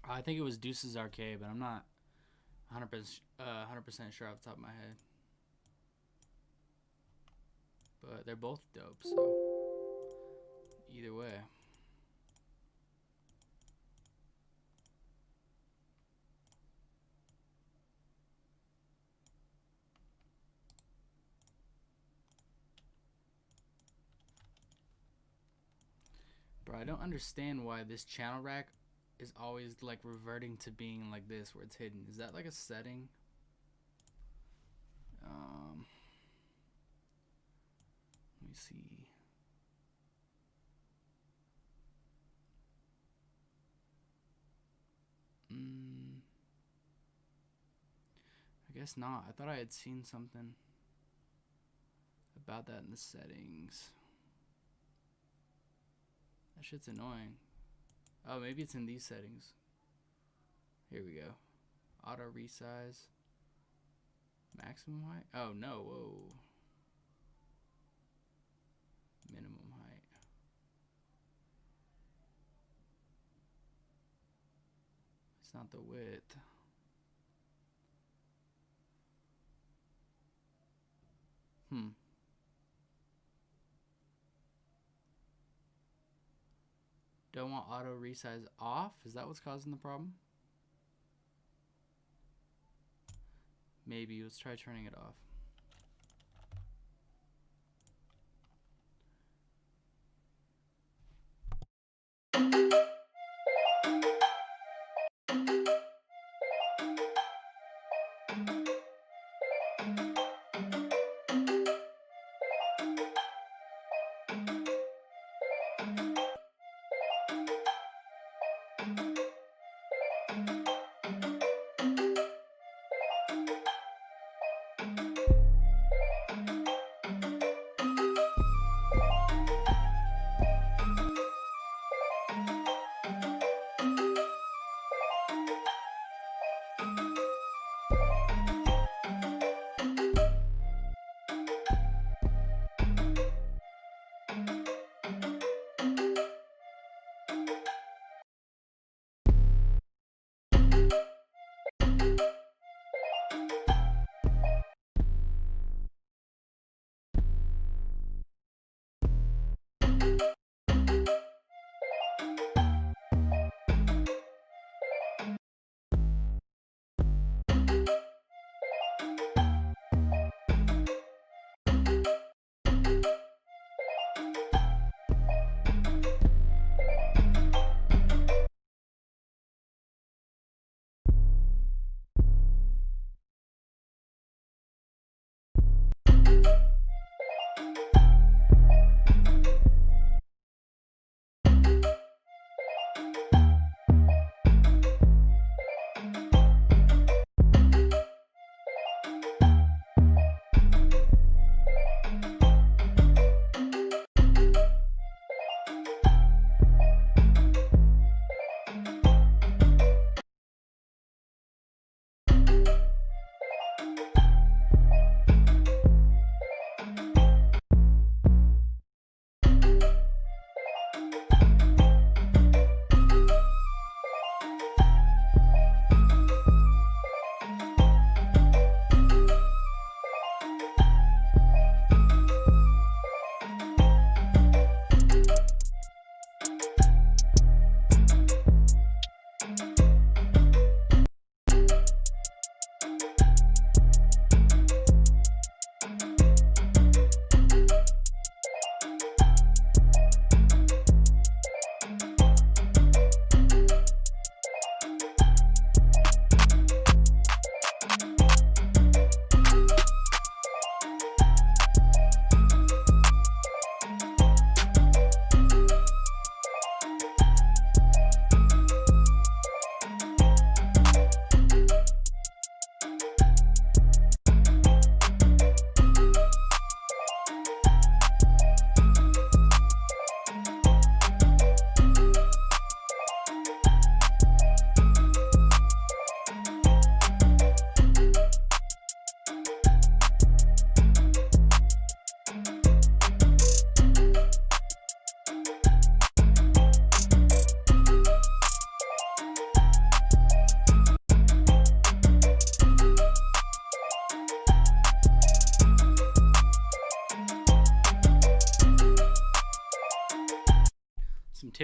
I think it was deucesrk, but I'm not 100% sure off the top of my head. But they're both dope, so either way. Bro, I don't understand why this channel rack is always like reverting to being like this where it's hidden. Is that like a setting? Let me see. I guess not. I thought I had seen something about that in the settings. That shit's annoying. Oh, maybe it's in these settings. Here we go. Auto resize. Maximum height? Oh, no. Whoa. Minimum height. It's not the width. Don't want auto resize off? Is that what's causing the problem? Maybe. Let's try turning it off.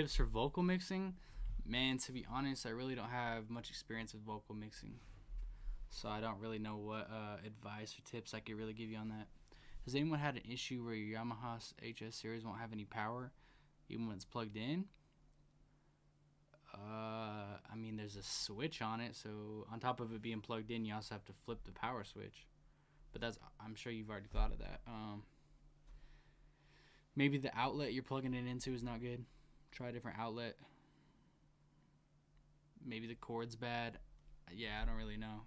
tips for vocal mixing, man, to be honest, I really don't have much experience with vocal mixing, so I don't really know what advice or tips I could really give you on that. Has anyone had an issue where your Yamaha HS series won't have any power even when it's plugged in? I mean, there's a switch on it, so on top of it being plugged in, you also have to flip the power switch. But that's, I'm sure you've already thought of that. Maybe the outlet you're plugging it into is not good. Try a different outlet. Maybe the cord's bad. Yeah, I don't really know.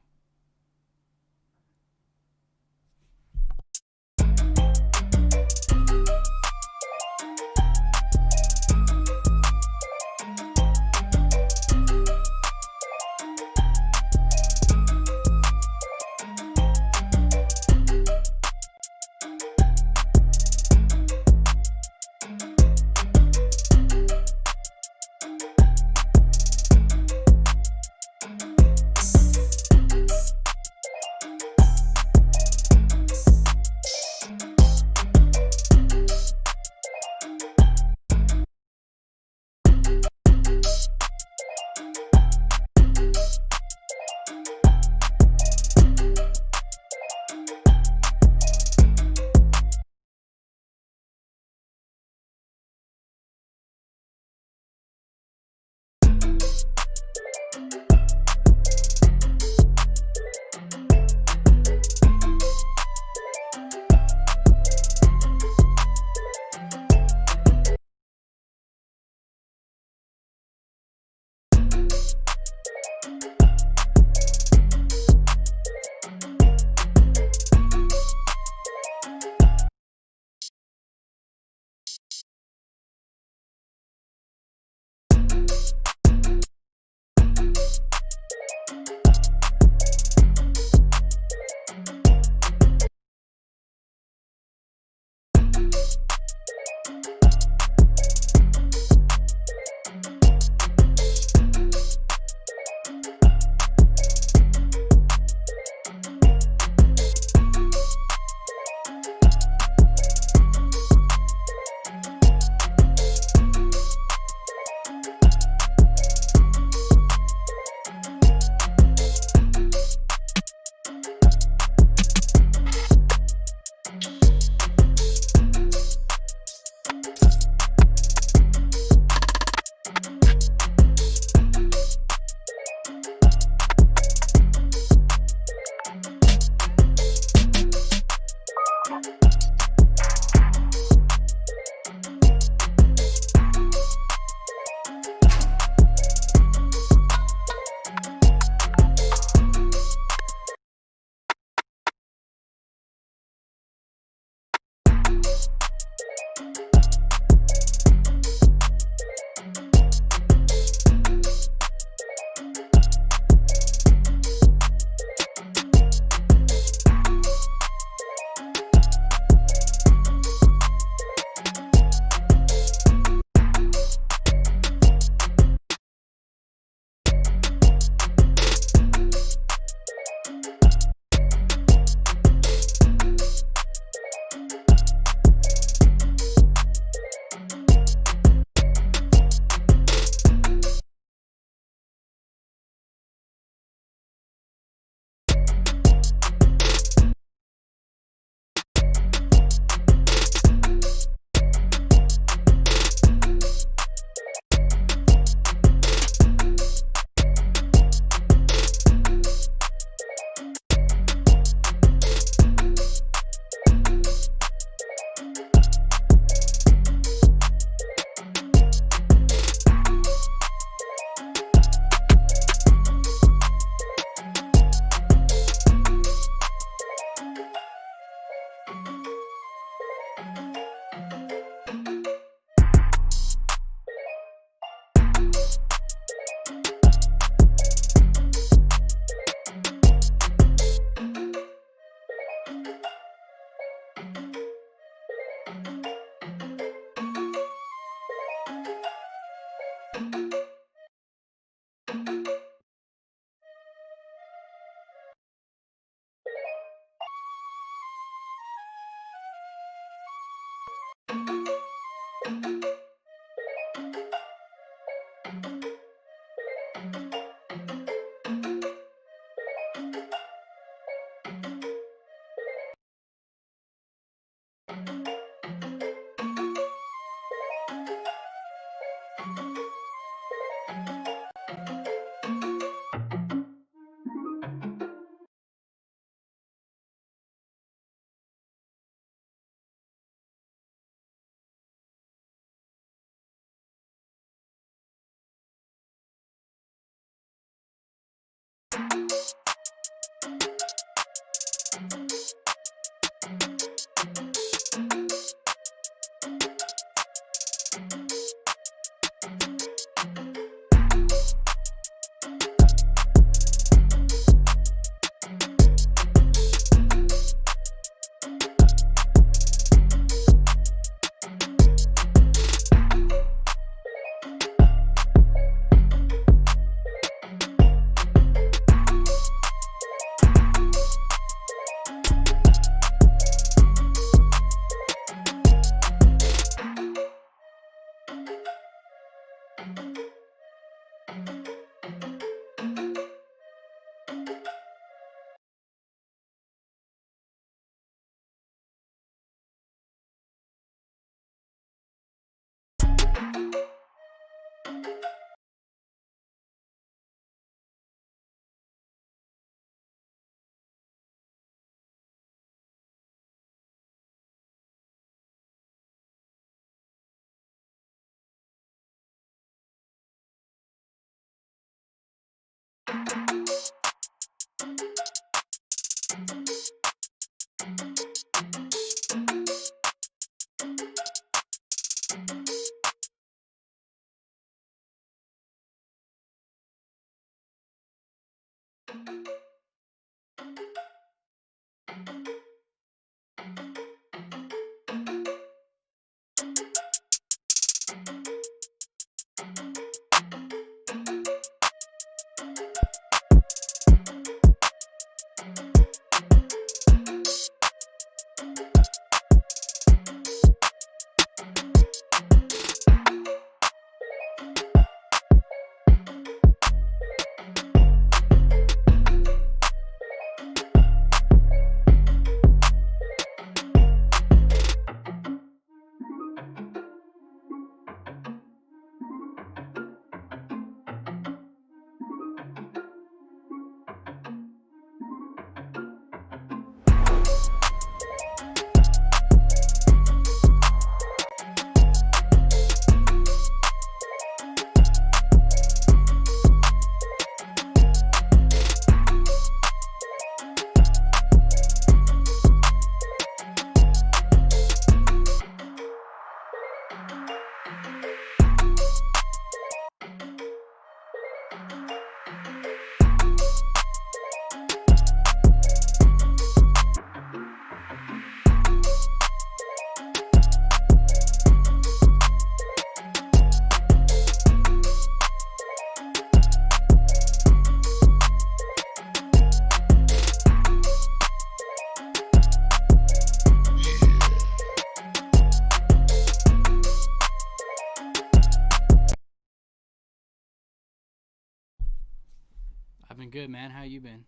I've been good, man. How you been?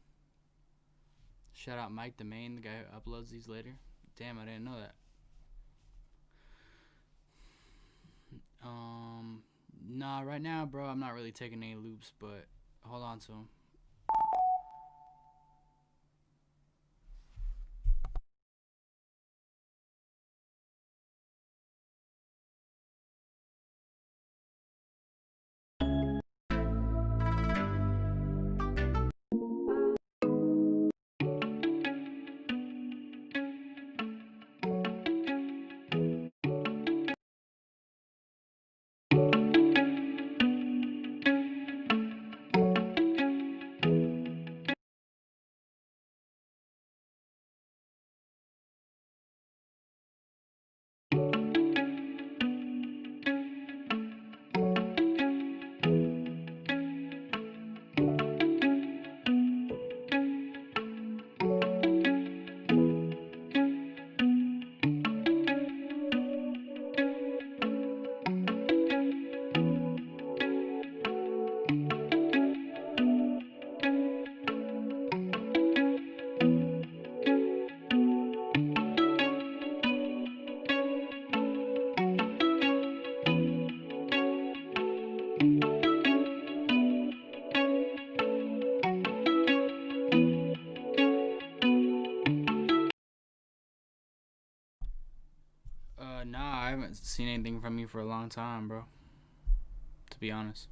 Shout out mikedamane, the guy who uploads these later. Damn, I didn't know that. Nah, right now, bro, I'm not really taking any loops, but hold on to them. seen anything from you for a long time, bro. To be honest.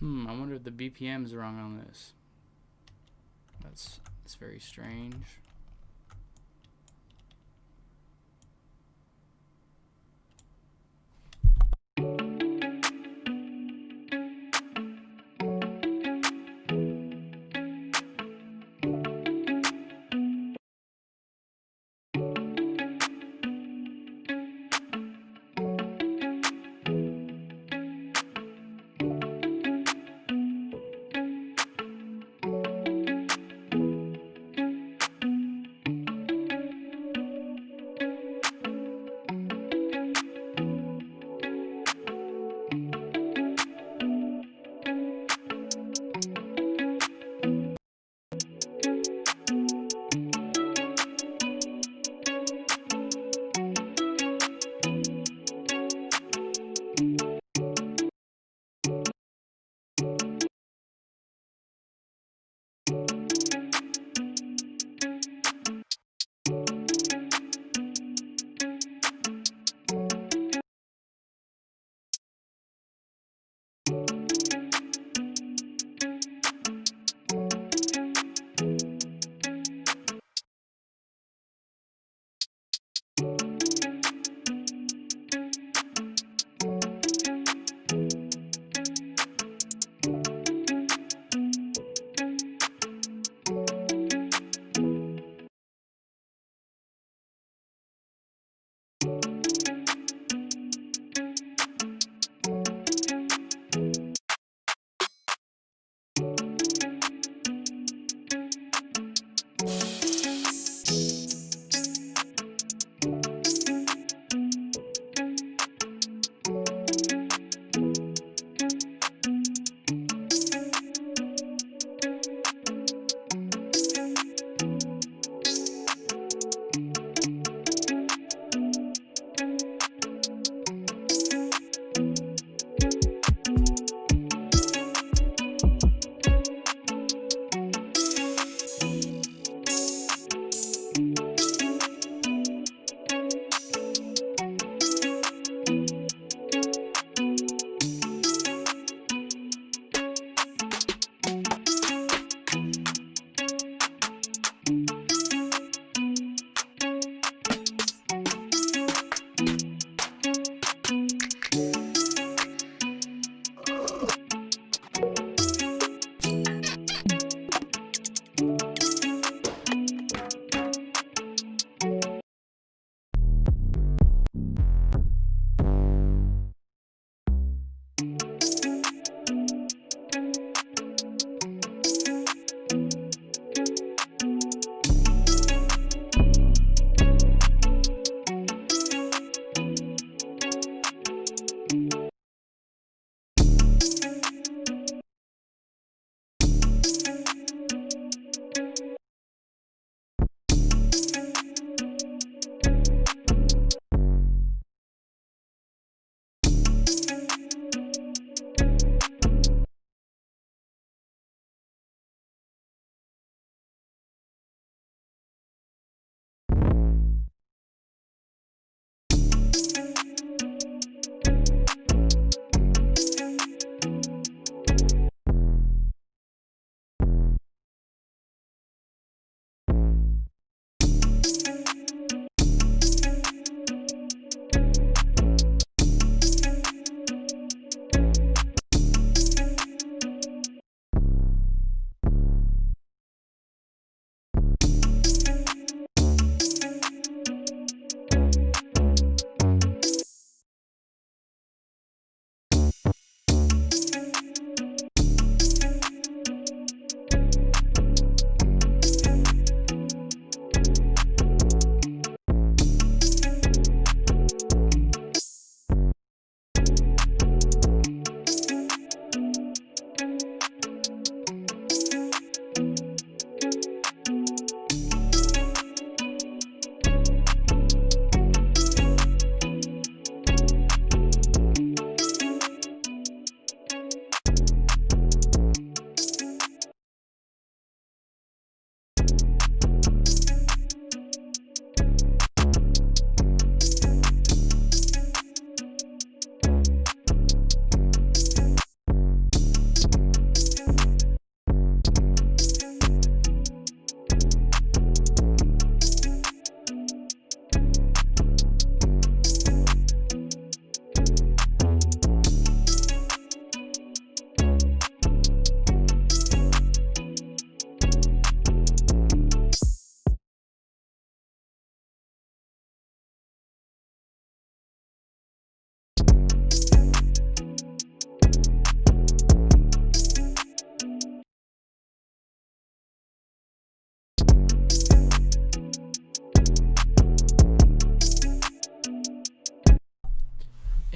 I wonder if the BPM's wrong on this. That's very strange.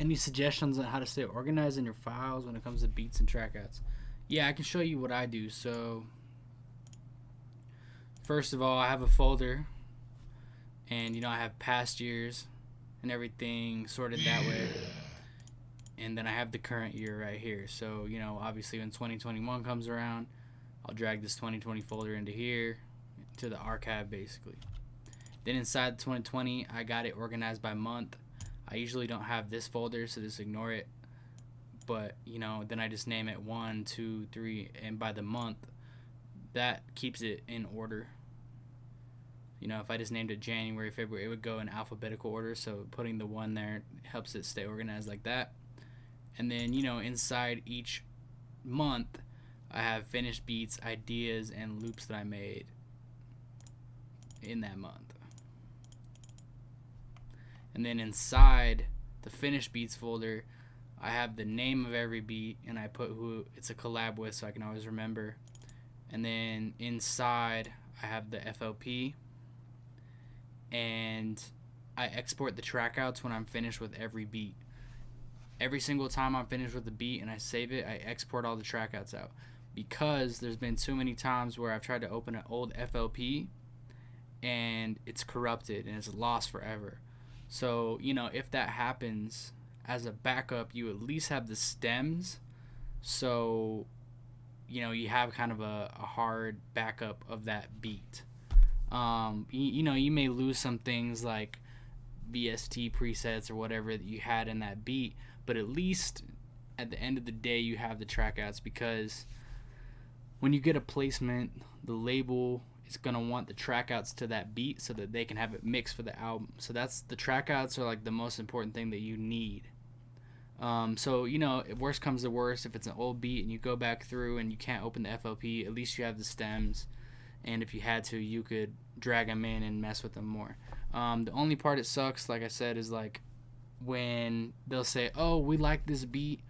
any suggestions on how to stay organized in your files when it comes to beats and track outs? Yeah, I can show you what I do. So first of all, I have a folder, and I have past years and everything sorted that way. And then I have the current year right here. So, obviously when 2021 comes around, I'll drag this 2020 folder into here, to the archive basically. Then inside 2020, I got it organized by month. I usually don't have this folder, so just ignore it. But, then I just name it 1, 2, 3, and by the month, that keeps it in order. If I just named it January, February, it would go in alphabetical order, so putting the 1 there helps it stay organized like that. And then, inside each month, I have finished beats, ideas, and loops that I made in that month. And then inside the finished beats folder, I have the name of every beat, and I put who it's a collab with so I can always remember. And then inside, I have the FLP, and I export the track outs when I'm finished with every beat. Every single time I'm finished with the beat and I save it, I export all the track outs out. Because there's been too many times where I've tried to open an old FLP and it's corrupted and it's lost forever. So, if that happens, as a backup, you at least have the stems. So, you have kind of a hard backup of that beat. You may lose some things like VST presets or whatever that you had in that beat, but at least at the end of the day you have the track outs, because when you get a placement, the label is going to want the track outs to that beat so that they can have it mixed for the album. So that's the track outs are like the most important thing that you need. So if worst comes to worst, if it's an old beat and you go back through and you can't open the FLP, at least you have the stems, and if you had to, you could drag them in and mess with them more. The only part it sucks, like I said, is like when they'll say, oh, we like this beat,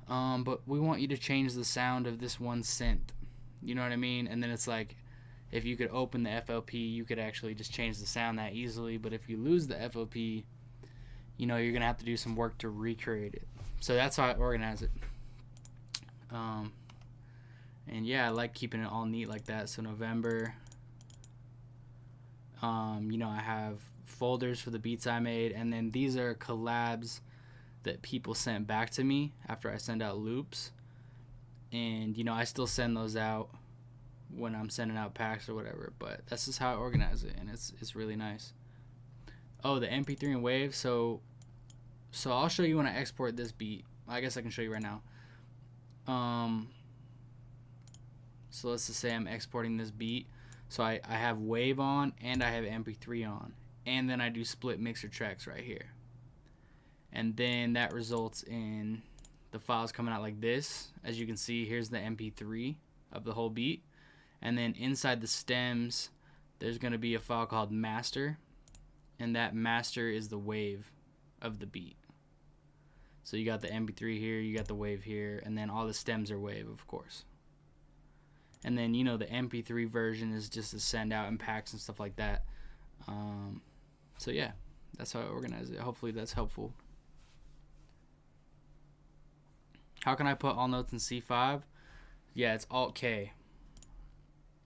but we want you to change the sound of this one synth. You know what I mean? And then it's like, if you could open the FLP, you could actually just change the sound that easily. But if you lose the FLP, you're going to have to do some work to recreate it. So that's how I organize it. And yeah, I like keeping it all neat like that. So November, I have folders for the beats I made, and then these are collabs that people sent back to me after I send out loops. And I still send those out when I'm sending out packs or whatever, but that's just how I organize it, and it's really nice. Oh, the MP3 and wave. So I'll show you when I export this beat. I guess I can show you right now. So let's just say I'm exporting this beat. So I have wave on and I have MP3 on, and then I do split mixer tracks right here, and then that results in the files coming out like this. As you can see, here's the MP3 of the whole beat, and then inside the stems there's going to be a file called master, and that master is the wave of the beat. So you got the MP3 here, you got the wave here, and then all the stems are wave, of course. And then, the MP3 version is just to send out in packs and stuff like that. So yeah, that's how I organize it. Hopefully that's helpful. How can I put all notes in C5? Yeah, it's Alt-K.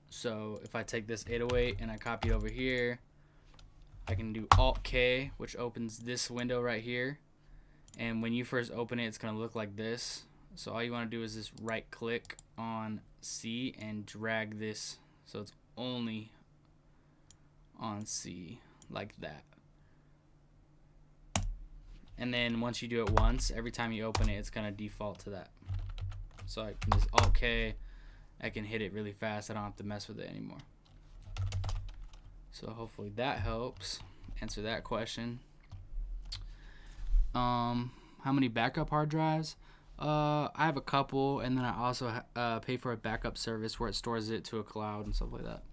So if I take this 808 and I copy it over here, I can do Alt-K, which opens this window right here. And when you first open it, it's going to look like this. So all you want to do is just right click on C and drag this so it's only on C, like that. And then once you do it once, every time you open it, it's going to default to that. So I can just Alt-K, I can hit it really fast, I don't have to mess with it anymore. So hopefully that helps answer that question. How many backup hard drives? I have a couple, and then I also pay for a backup service where it stores it to a cloud and stuff like that,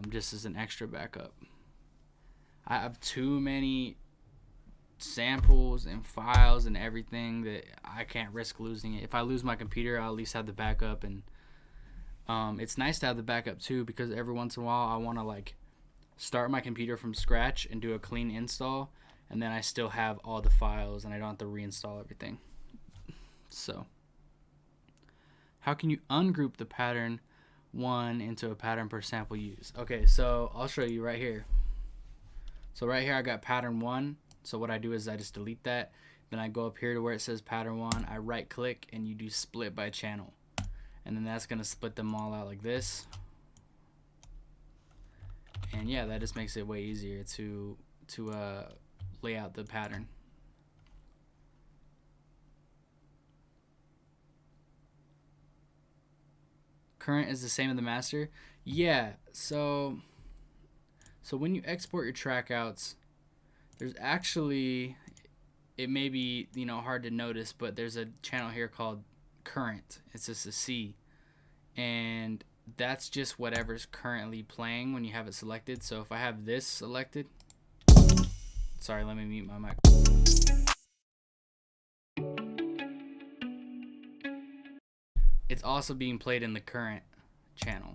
just as an extra backup. I have too many samples and files and everything that I can't risk losing it. If I lose my computer, I'll at least have the backup. And it's nice to have the backup too, because every once in a while I want to like start my computer from scratch and do a clean install, and then I still have all the files and I don't have to reinstall everything. So how can you ungroup the pattern 1 into a pattern per sample used? Okay, so I'll show you right here. So right here I got pattern 1. So what I do is I just delete that. Then I go up here to where it says pattern 1. I right click and you do split by channel. And then that's going to split them all out like this. And yeah, that just makes it way easier to lay out the pattern. Current is the same as the master. Yeah, so when you export your track outs, there's actually, it may be, you know, hard to notice, but there's a channel here called current. It's just a C, and that's just whatever's currently playing when you have it selected. So if I have this selected, sorry, let me mute my mic. It's also being played in the current channel.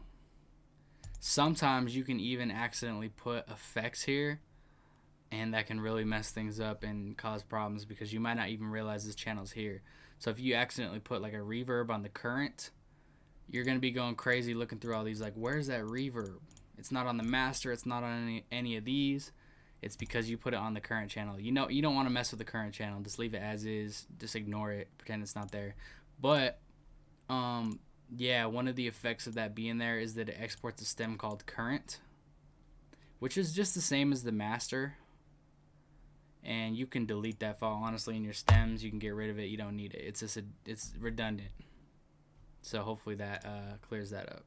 Sometimes you can even accidentally put effects here, and that can really mess things up and cause problems because you might not even realize this channel's here. So if you accidentally put like a reverb on the current, you're going to be going crazy looking through all these like, where's that reverb? It's not on the master, it's not on any of these. It's because you put it on the current channel. You know, you don't want to mess with the current channel. Just leave it as is. Just ignore it. Pretend it's not there. But yeah, one of the effects of that being there is that it exports a stem called current, which is just the same as the master. And you can delete that file, honestly, in your stems. You can get rid of it. You don't need it. It's just it's redundant. So hopefully that clears that up.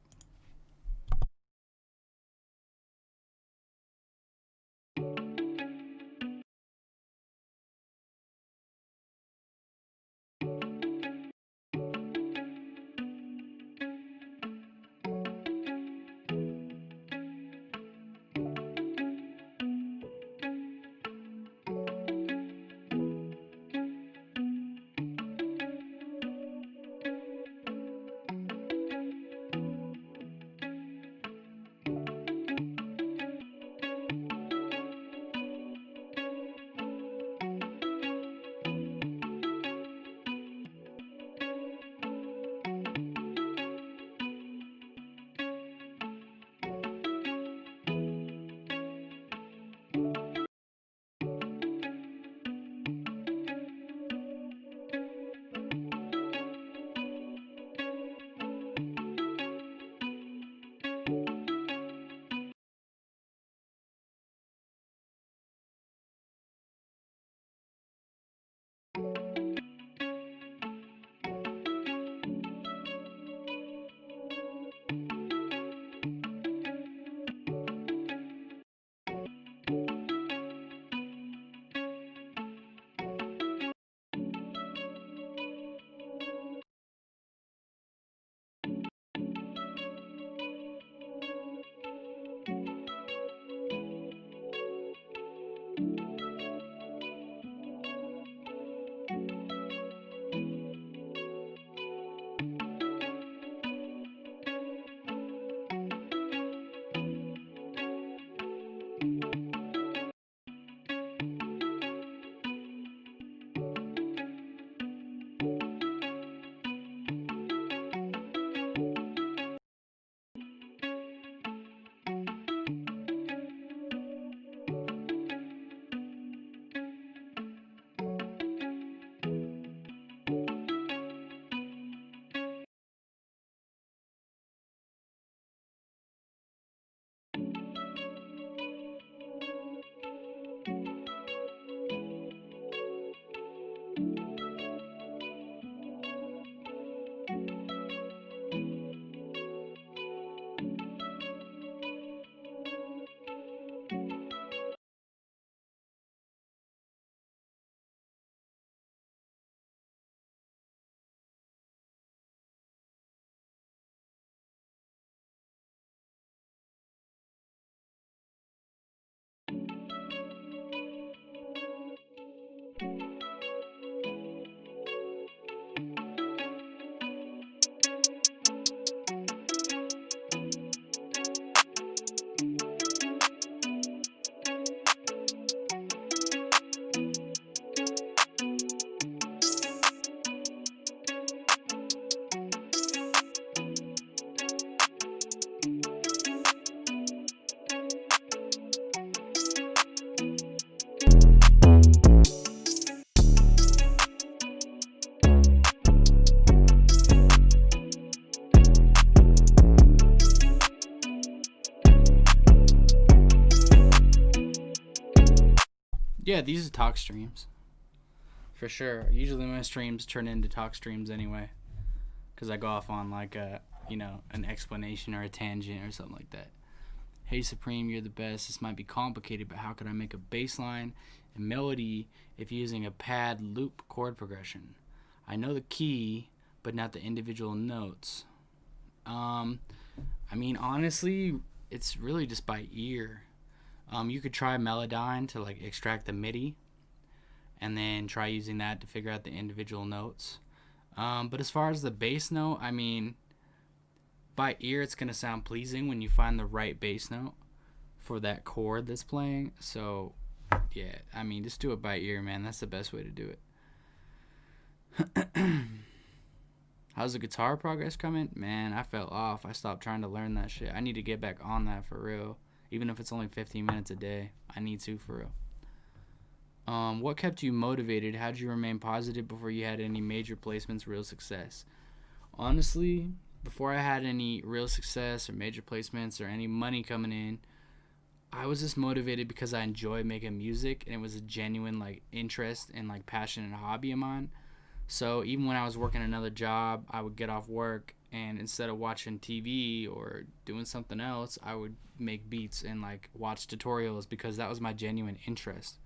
Yeah, these are talk streams. For sure. Usually my streams turn into talk streams anyway. Because I go off on like a, an explanation or a tangent or something like that. Hey Supreme, you're the best. This might be complicated, but how could I make a bass line and melody if using a pad loop chord progression? I know the key, but not the individual notes. Honestly, it's really just by ear. You could try Melodyne to like extract the MIDI, and then try using that to figure out the individual notes. But as far as the bass note, by ear it's gonna sound pleasing when you find the right bass note for that chord that's playing. So yeah, just do it by ear, man. That's the best way to do it. How's the guitar progress coming? Man, I fell off. I stopped trying to learn that shit. I need to get back on that for real. Even if it's only 15 minutes a day, I need to for real. What kept you motivated? How did you remain positive before you had any major placements, real success? Honestly, before I had any real success or major placements or any money coming in, I was just motivated because I enjoy making music, and it was a genuine interest and passion and hobby of mine. So even when I was working another job, I would get off work, and instead of watching TV or doing something else, I would make beats and watch tutorials because that was my genuine interest.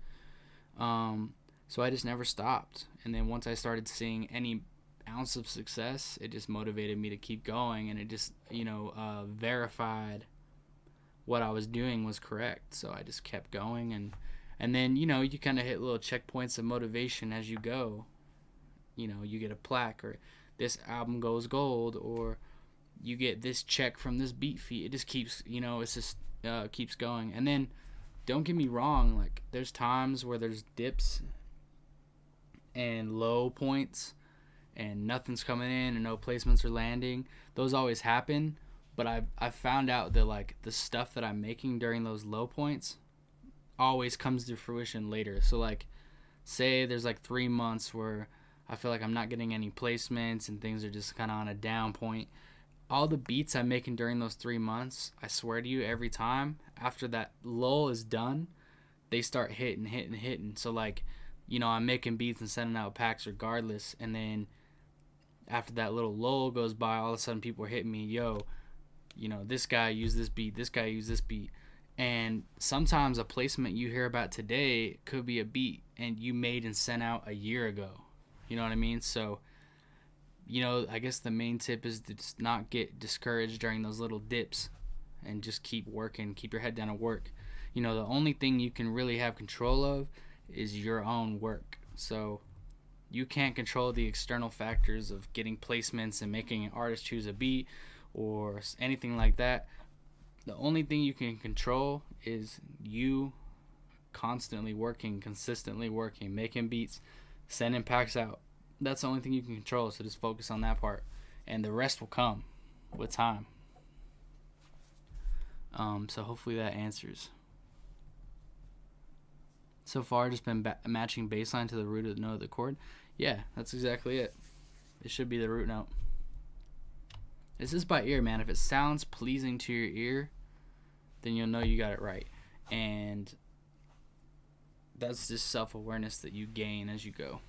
So I just never stopped. And then once I started seeing any ounce of success, it just motivated me to keep going, and it just verified what I was doing was correct. So I just kept going, and then you kind of hit little checkpoints of motivation as you go. You get a plaque, or this album goes gold, or you get this check from this beat fee. It just keeps keeps going. And then don't get me wrong, there's times where there's dips and low points and nothing's coming in and no placements are landing. Those always happen, but I've found out that the stuff that I'm making during those low points always comes to fruition later. So say there's 3 months where I feel like I'm not getting any placements and things are just kind of on a down point. All the beats I'm making during those 3 months, I swear to you, every time after that lull is done, they start hitting. So I'm making beats and sending out packs regardless, and then after that little lull goes by, all of a sudden people are hitting me, this guy used this beat, this guy used this beat. And sometimes a placement you hear about today could be a beat and you made and sent out a year ago. You know what I mean? So, I guess the main tip is to just not get discouraged during those little dips and just keep working, keep your head down and work. The only thing you can really have control of is your own work. So you can't control the external factors of getting placements and making an artist choose a beat or anything like that. The only thing you can control is you constantly working, consistently working, making beats, sending packs out. That's the only thing you can control, so just focus on that part, and the rest will come with time. So hopefully that answers. So far, just been matching bass line to the root of the note of the chord. Yeah, that's exactly it. It should be the root note. It's just by ear, man. If it sounds pleasing to your ear, then you'll know you got it right. And that's just self-awareness that you gain as you go.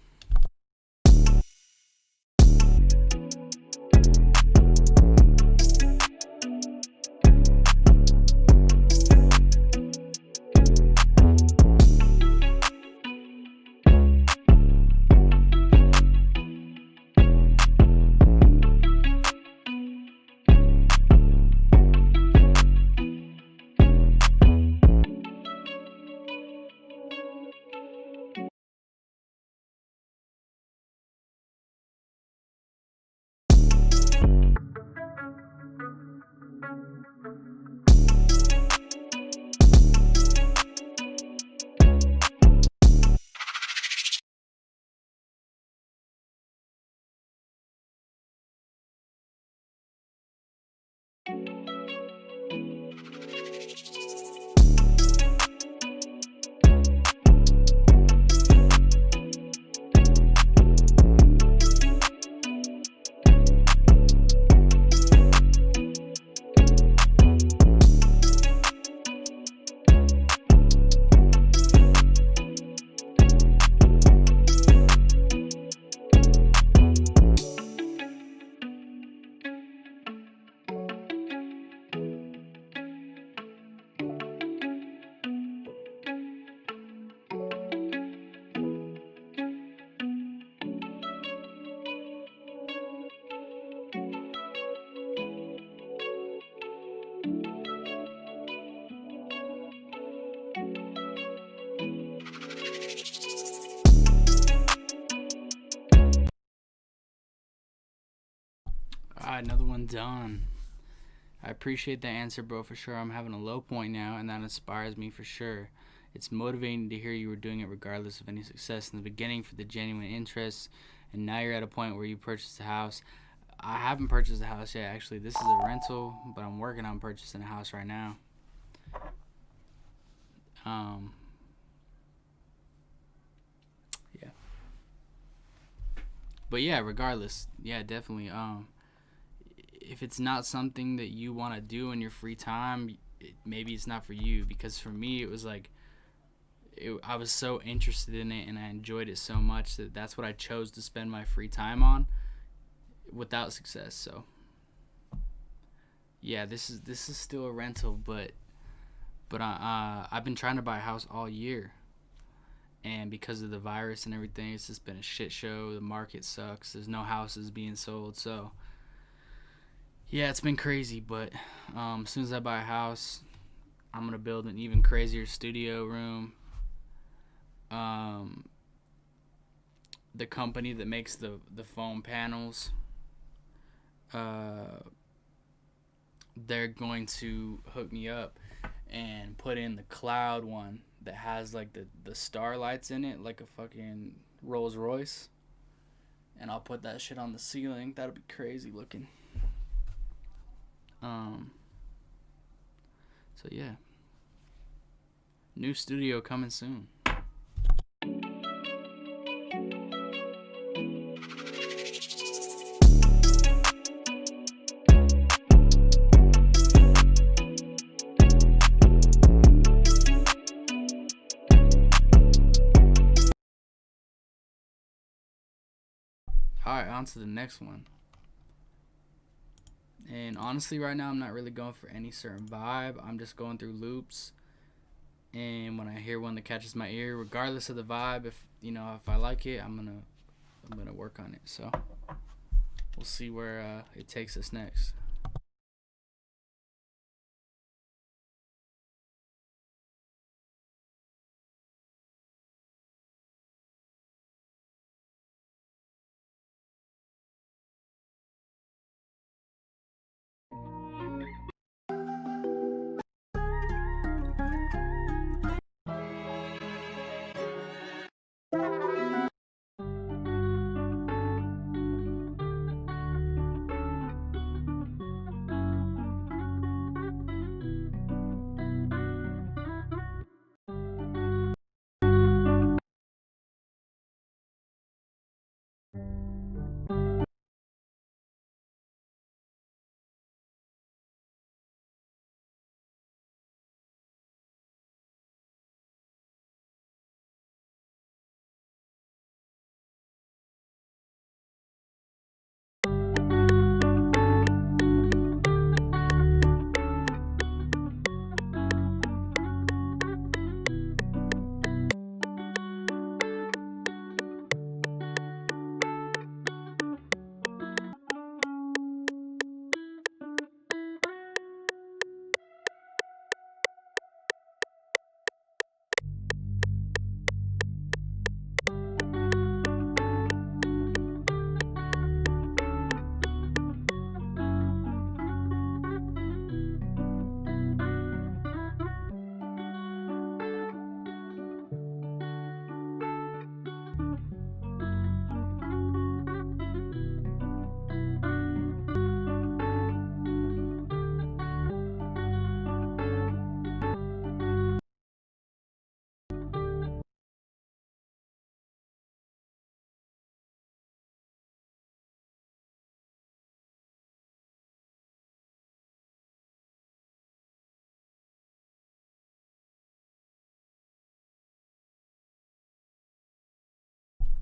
Alright, another one done. I appreciate that answer, bro, for sure. I'm having a low point now, and that inspires me for sure. It's motivating to hear you were doing it regardless of any success in the beginning for the genuine interest, and now you're at a point where you purchased a house. I haven't purchased a house yet, actually. This is a rental, but I'm working on purchasing a house right now. Yeah. But yeah, regardless, yeah, definitely. If it's not something that you want to do in your free time, maybe it's not for you. Because for me, it was like, I was so interested in it and I enjoyed it so much that that's what I chose to spend my free time on without success. So yeah, this is still a rental, but I've been trying to buy a house all year, and because of the virus and everything, it's just been a shit show. The market sucks. There's no houses being sold, so yeah, it's been crazy. But as soon as I buy a house, I'm gonna build an even crazier studio room. The company that makes the foam panels, they're going to hook me up and put in the cloud one that has like the star lights in it, like a fucking Rolls Royce, and I'll put that shit on the ceiling. That'll be crazy looking. So yeah, new studio coming soon. Alright, on to the next one. And honestly, right now, I'm not really going for any certain vibe. I'm just going through loops. And when I hear one that catches my ear, regardless of the vibe, if I like it, I'm gonna work on it. So we'll see where it takes us next.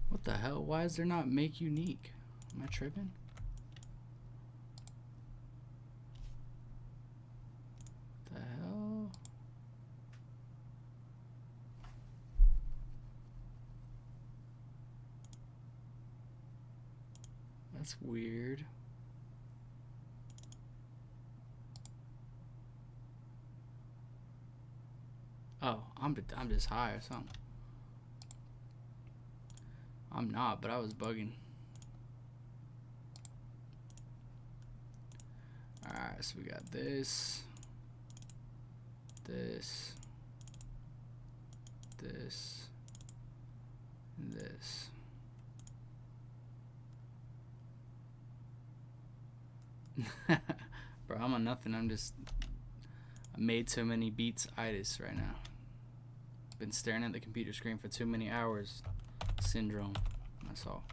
What the hell? Why is there not make unique? Am I tripping? What the hell? That's weird. Oh, I'm just high or something. I'm not, but I was bugging. Alright, so we got this, this, this, and this. Bro, I'm on nothing. I made too many beats-itis right now. Been staring at the computer screen for too many hours. Syndrome. That's all.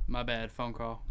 My bad, phone call.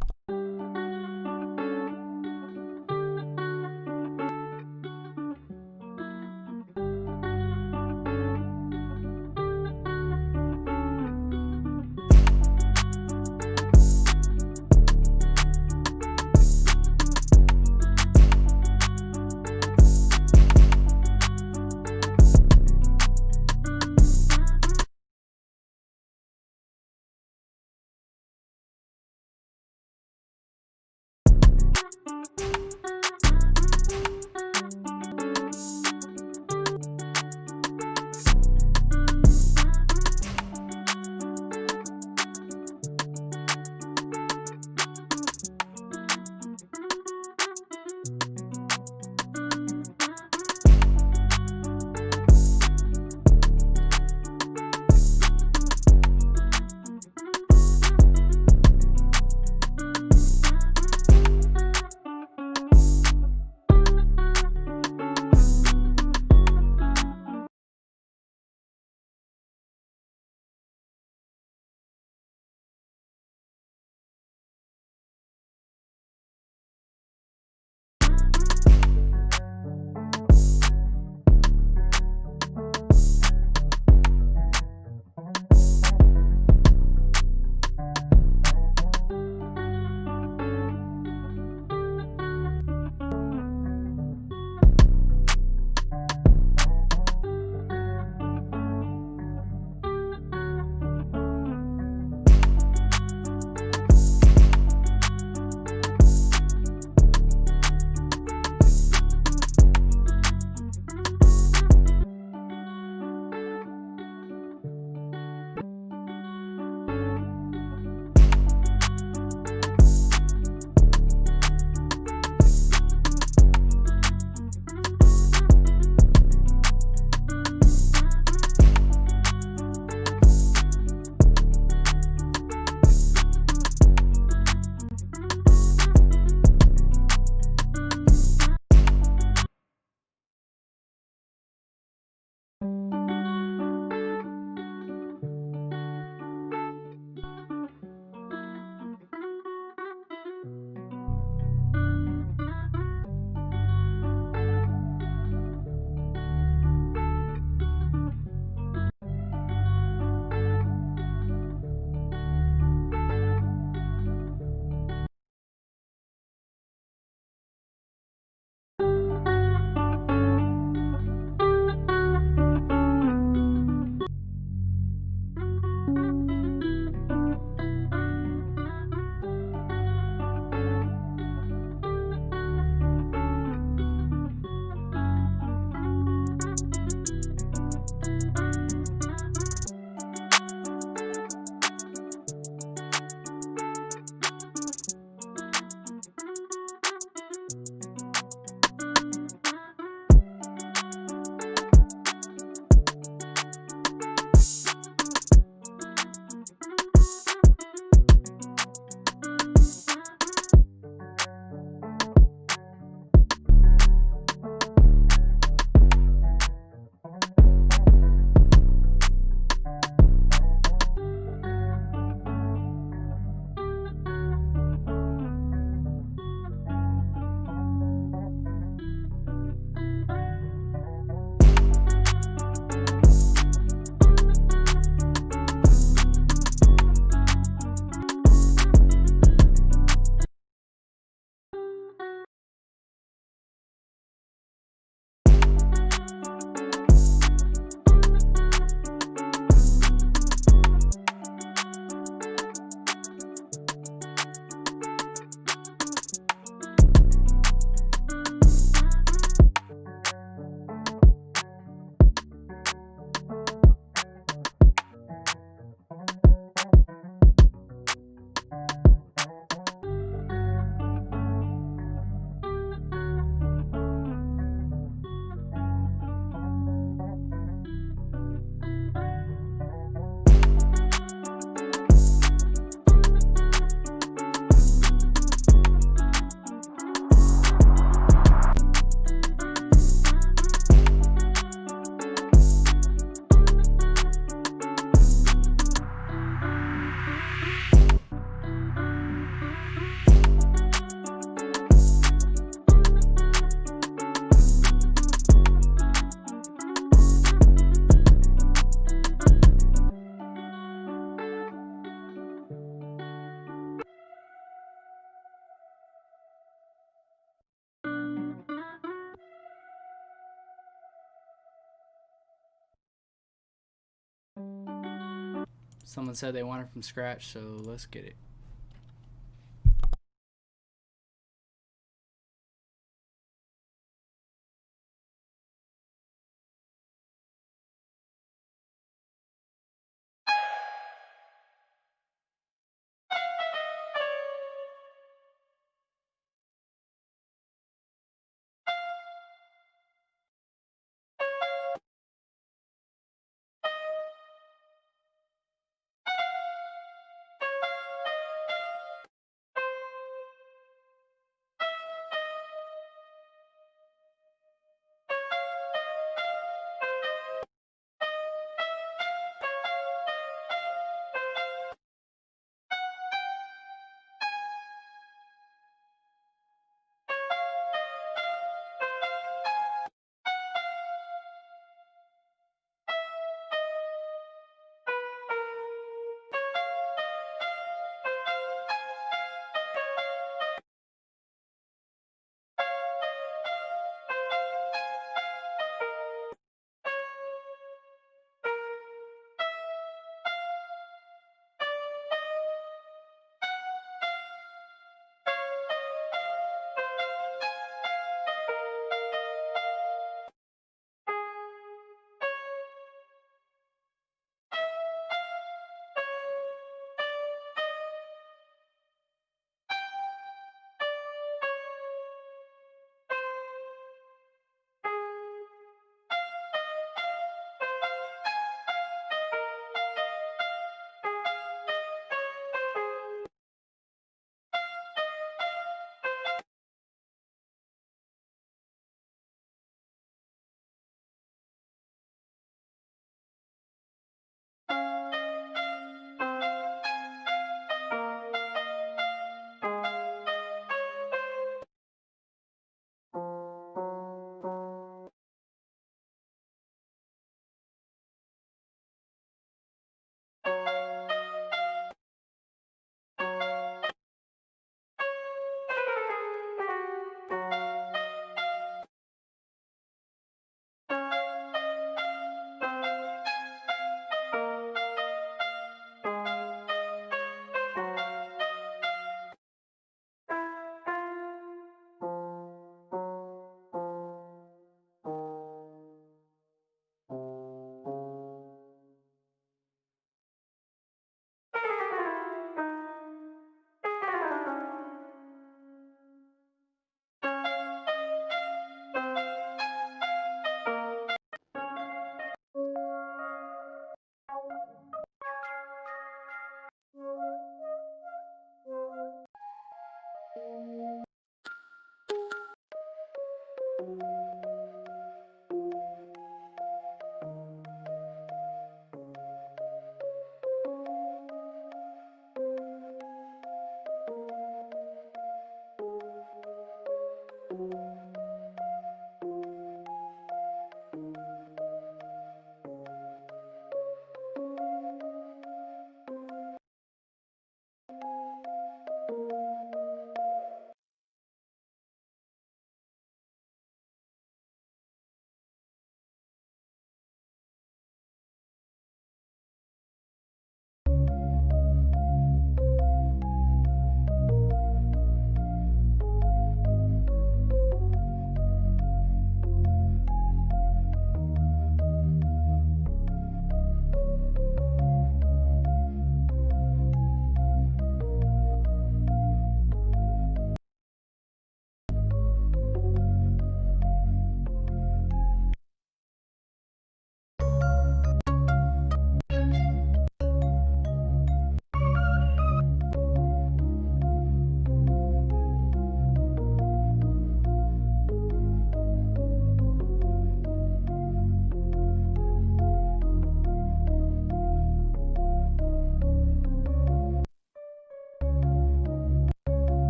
Someone said they want it from scratch, so let's get it.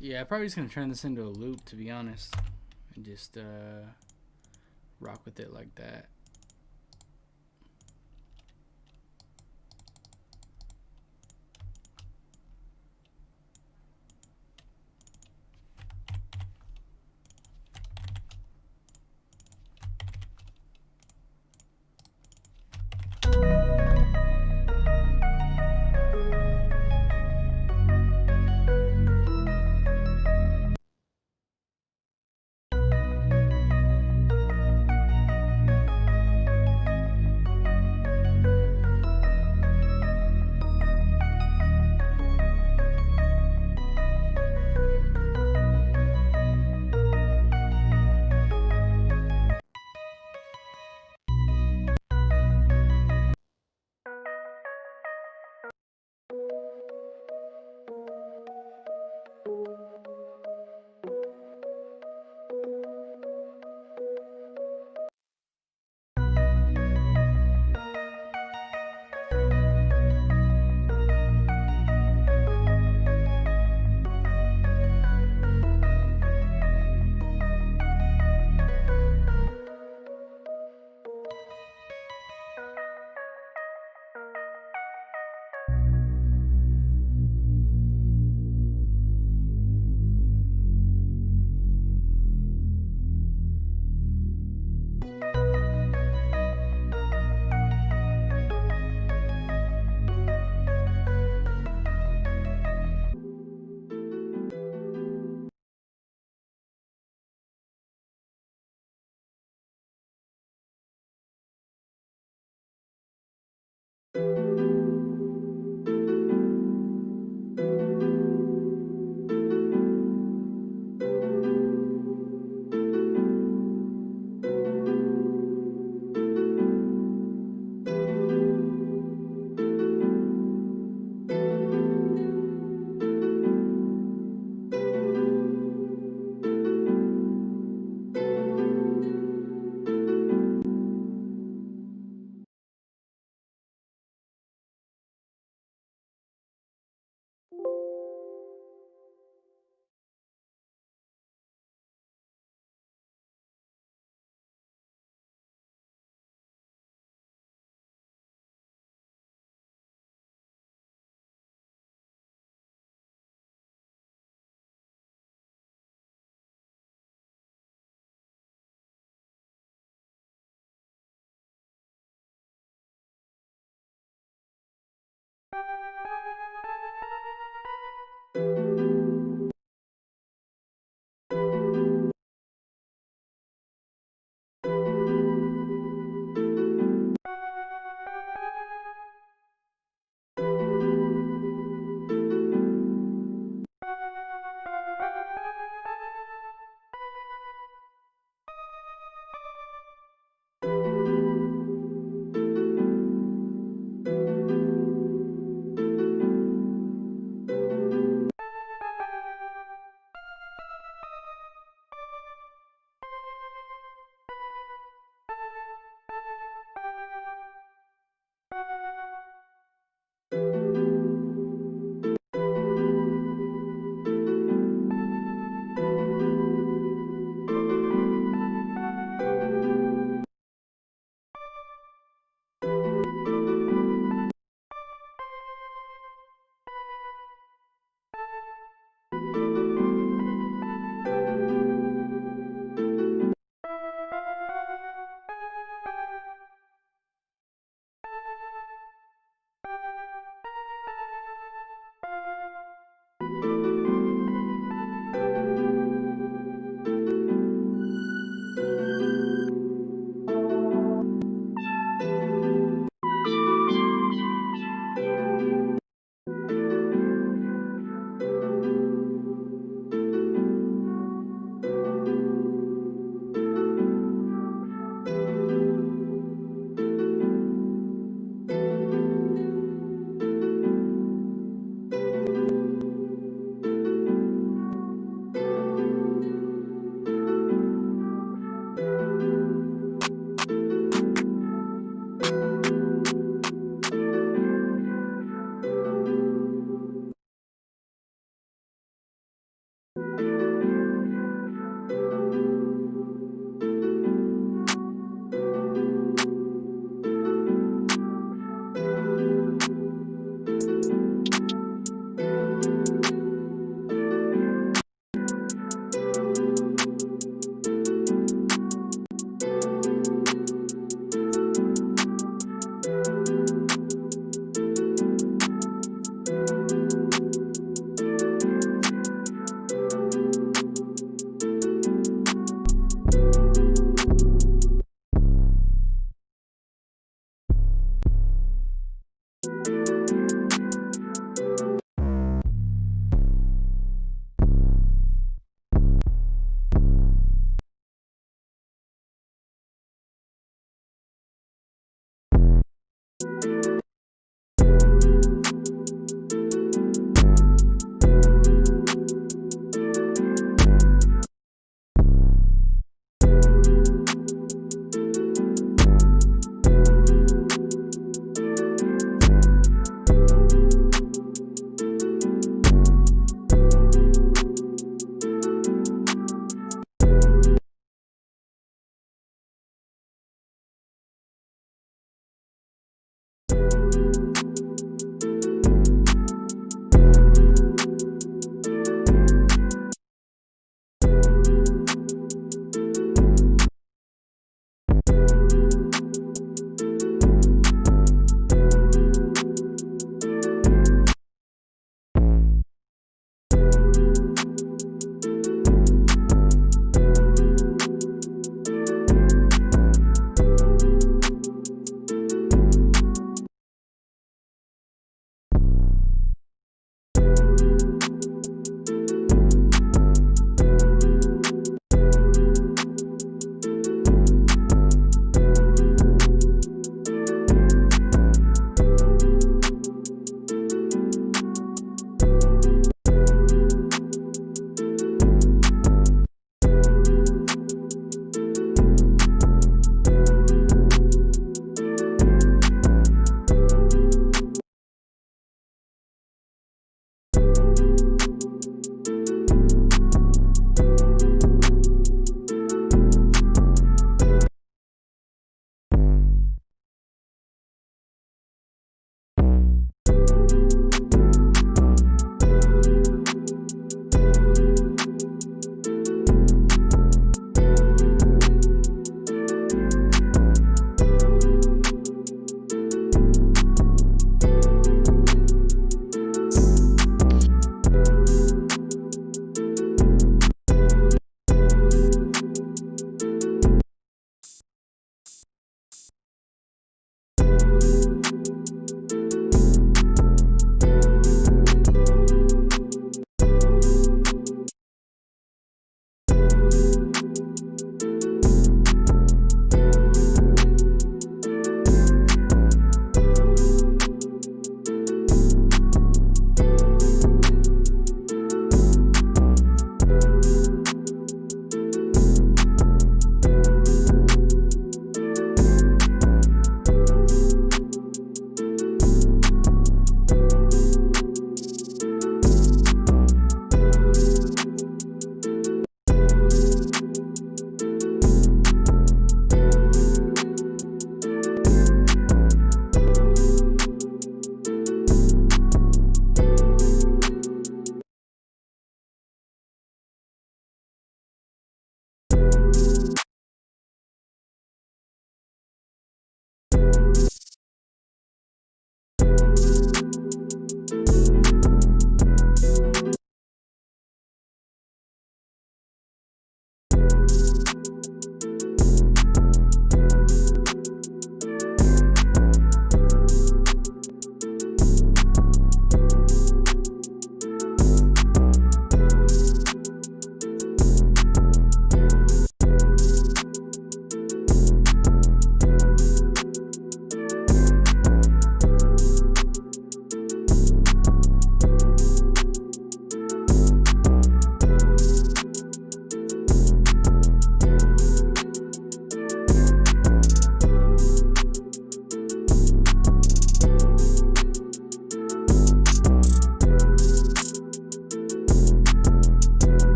Yeah, I'm probably just gonna turn this into a loop, to be honest, and just rock with it like that.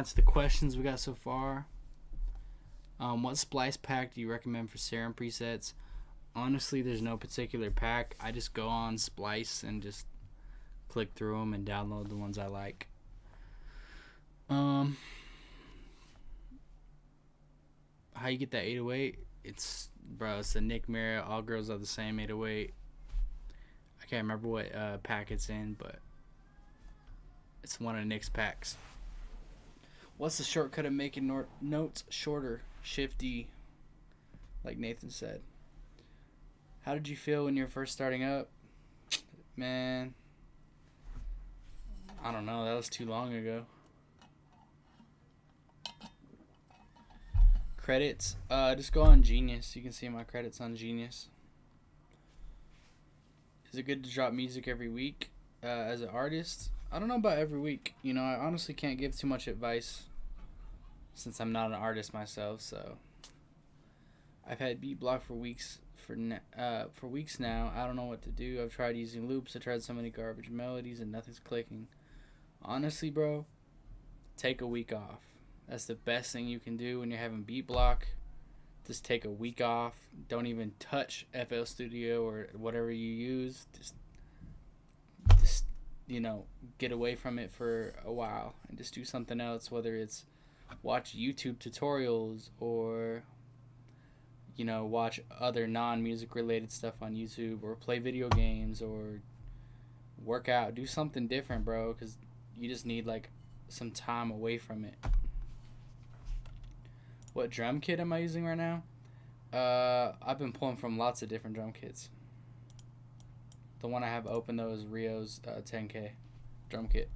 to the questions we got so far. What splice pack do you recommend for serum presets? Honestly, there's no particular pack. I just go on Splice and just click through them and download the ones I like. How you get that 808? It's the Nick Mira. All girls are the same 808. I can't remember what pack it's in, but it's one of Nick's packs. What's the shortcut of making notes shorter? Shift D, like Nathan said. How did you feel when you were first starting up? Man, I don't know. That was too long ago. Credits. Just go on Genius. You can see my credits on Genius. Is it good to drop music every week as an artist? I don't know about every week. You know, I honestly can't give too much advice since I'm not an artist myself. So I've had beat block for weeks now. I don't know what to do. I've tried using loops. I tried so many garbage melodies and nothing's clicking. Honestly, bro, take a week off. That's the best thing you can do when you're having beat block. Just take a week off. Don't even touch FL Studio or whatever you use. Just you know, get away from it for a while and just do something else, whether it's watch YouTube tutorials or, you know, watch other non-music related stuff on YouTube or play video games or work out. Do something different, bro, because you just need like some time away from it. What drum kit am I using right now? I've been pulling from lots of different drum kits. The one I have open though is Rio's 10K drum kit.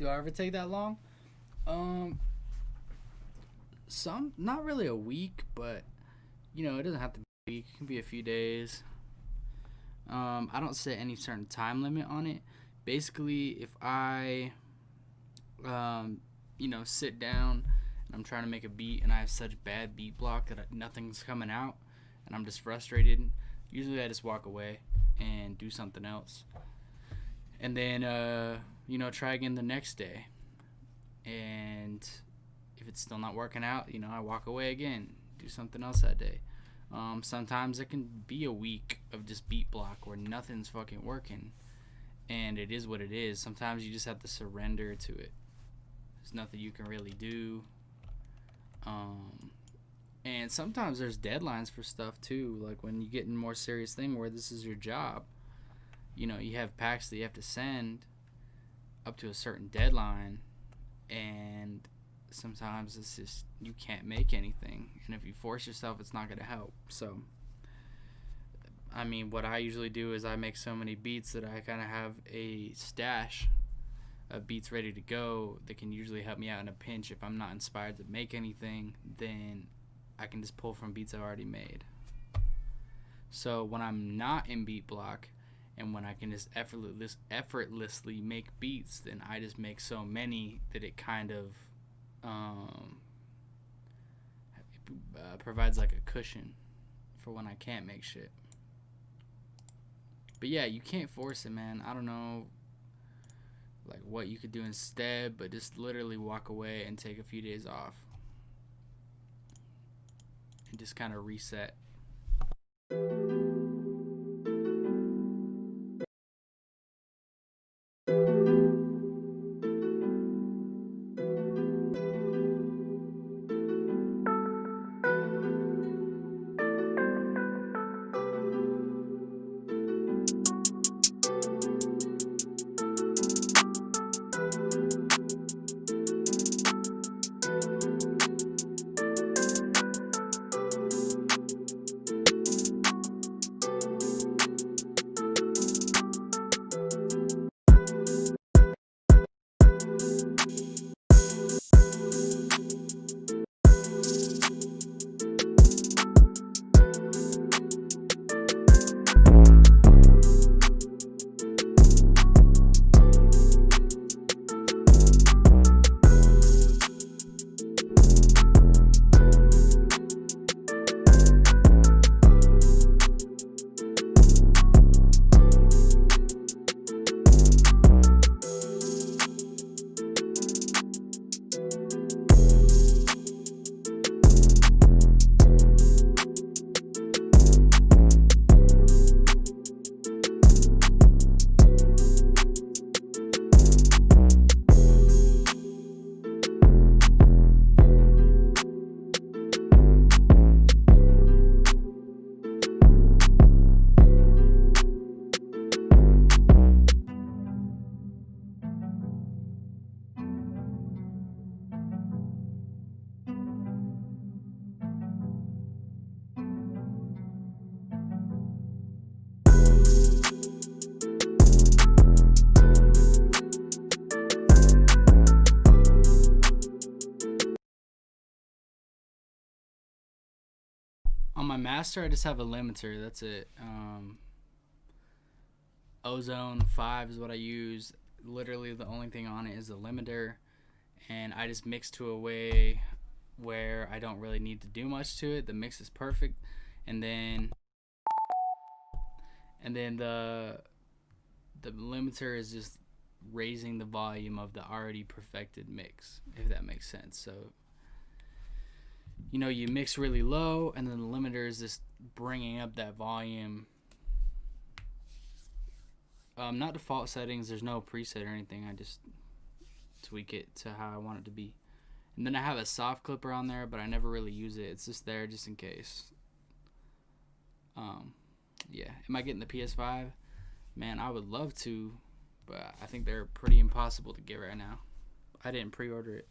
Do I ever take that long? Some, not really a week, but you know, it doesn't have to be a week. It can be a few days. I don't set any certain time limit on it. Basically, if I, you know, sit down and I'm trying to make a beat and I have such bad beat block that nothing's coming out and I'm just frustrated, usually I just walk away and do something else. And then, you know, try again the next day. And if it's still not working out, you know, I walk away again, do something else that day. Sometimes it can be a week of just beat block where nothing's fucking working, and it is what it is. Sometimes you just have to surrender to it. There's nothing you can really do. And sometimes there's deadlines for stuff too, like when you get in a more serious thing where this is your job. You know, you have packs that you have to send up to a certain deadline, and sometimes it's just you can't make anything, and if you force yourself, it's not going to help. So I mean, what I usually do is I make so many beats that I kind of have a stash of beats ready to go that can usually help me out in a pinch. If I'm not inspired to make anything, then I can just pull from beats I already made. So when I'm not in beat block and when I can just effortlessly make beats, then I just make so many that it kind of provides like a cushion for when I can't make shit. But yeah, you can't force it, man. I don't know like what you could do instead, but just literally walk away and take a few days off and just kind of reset. On my master, I just have a limiter. That's it. Ozone 5 is what I use. Literally the only thing on it is a limiter, and I just mix to a way where I don't really need to do much to it. The mix is perfect, and then the limiter is just raising the volume of the already perfected mix, if that makes sense. So you know, you mix really low, and then the limiter is just bringing up that volume. Not default settings. There's no preset or anything. I just tweak it to how I want it to be. And then I have a soft clipper on there, but I never really use it. It's just there just in case. Yeah. Am I getting the PS5? Man, I would love to, but I think they're pretty impossible to get right now. I didn't pre-order it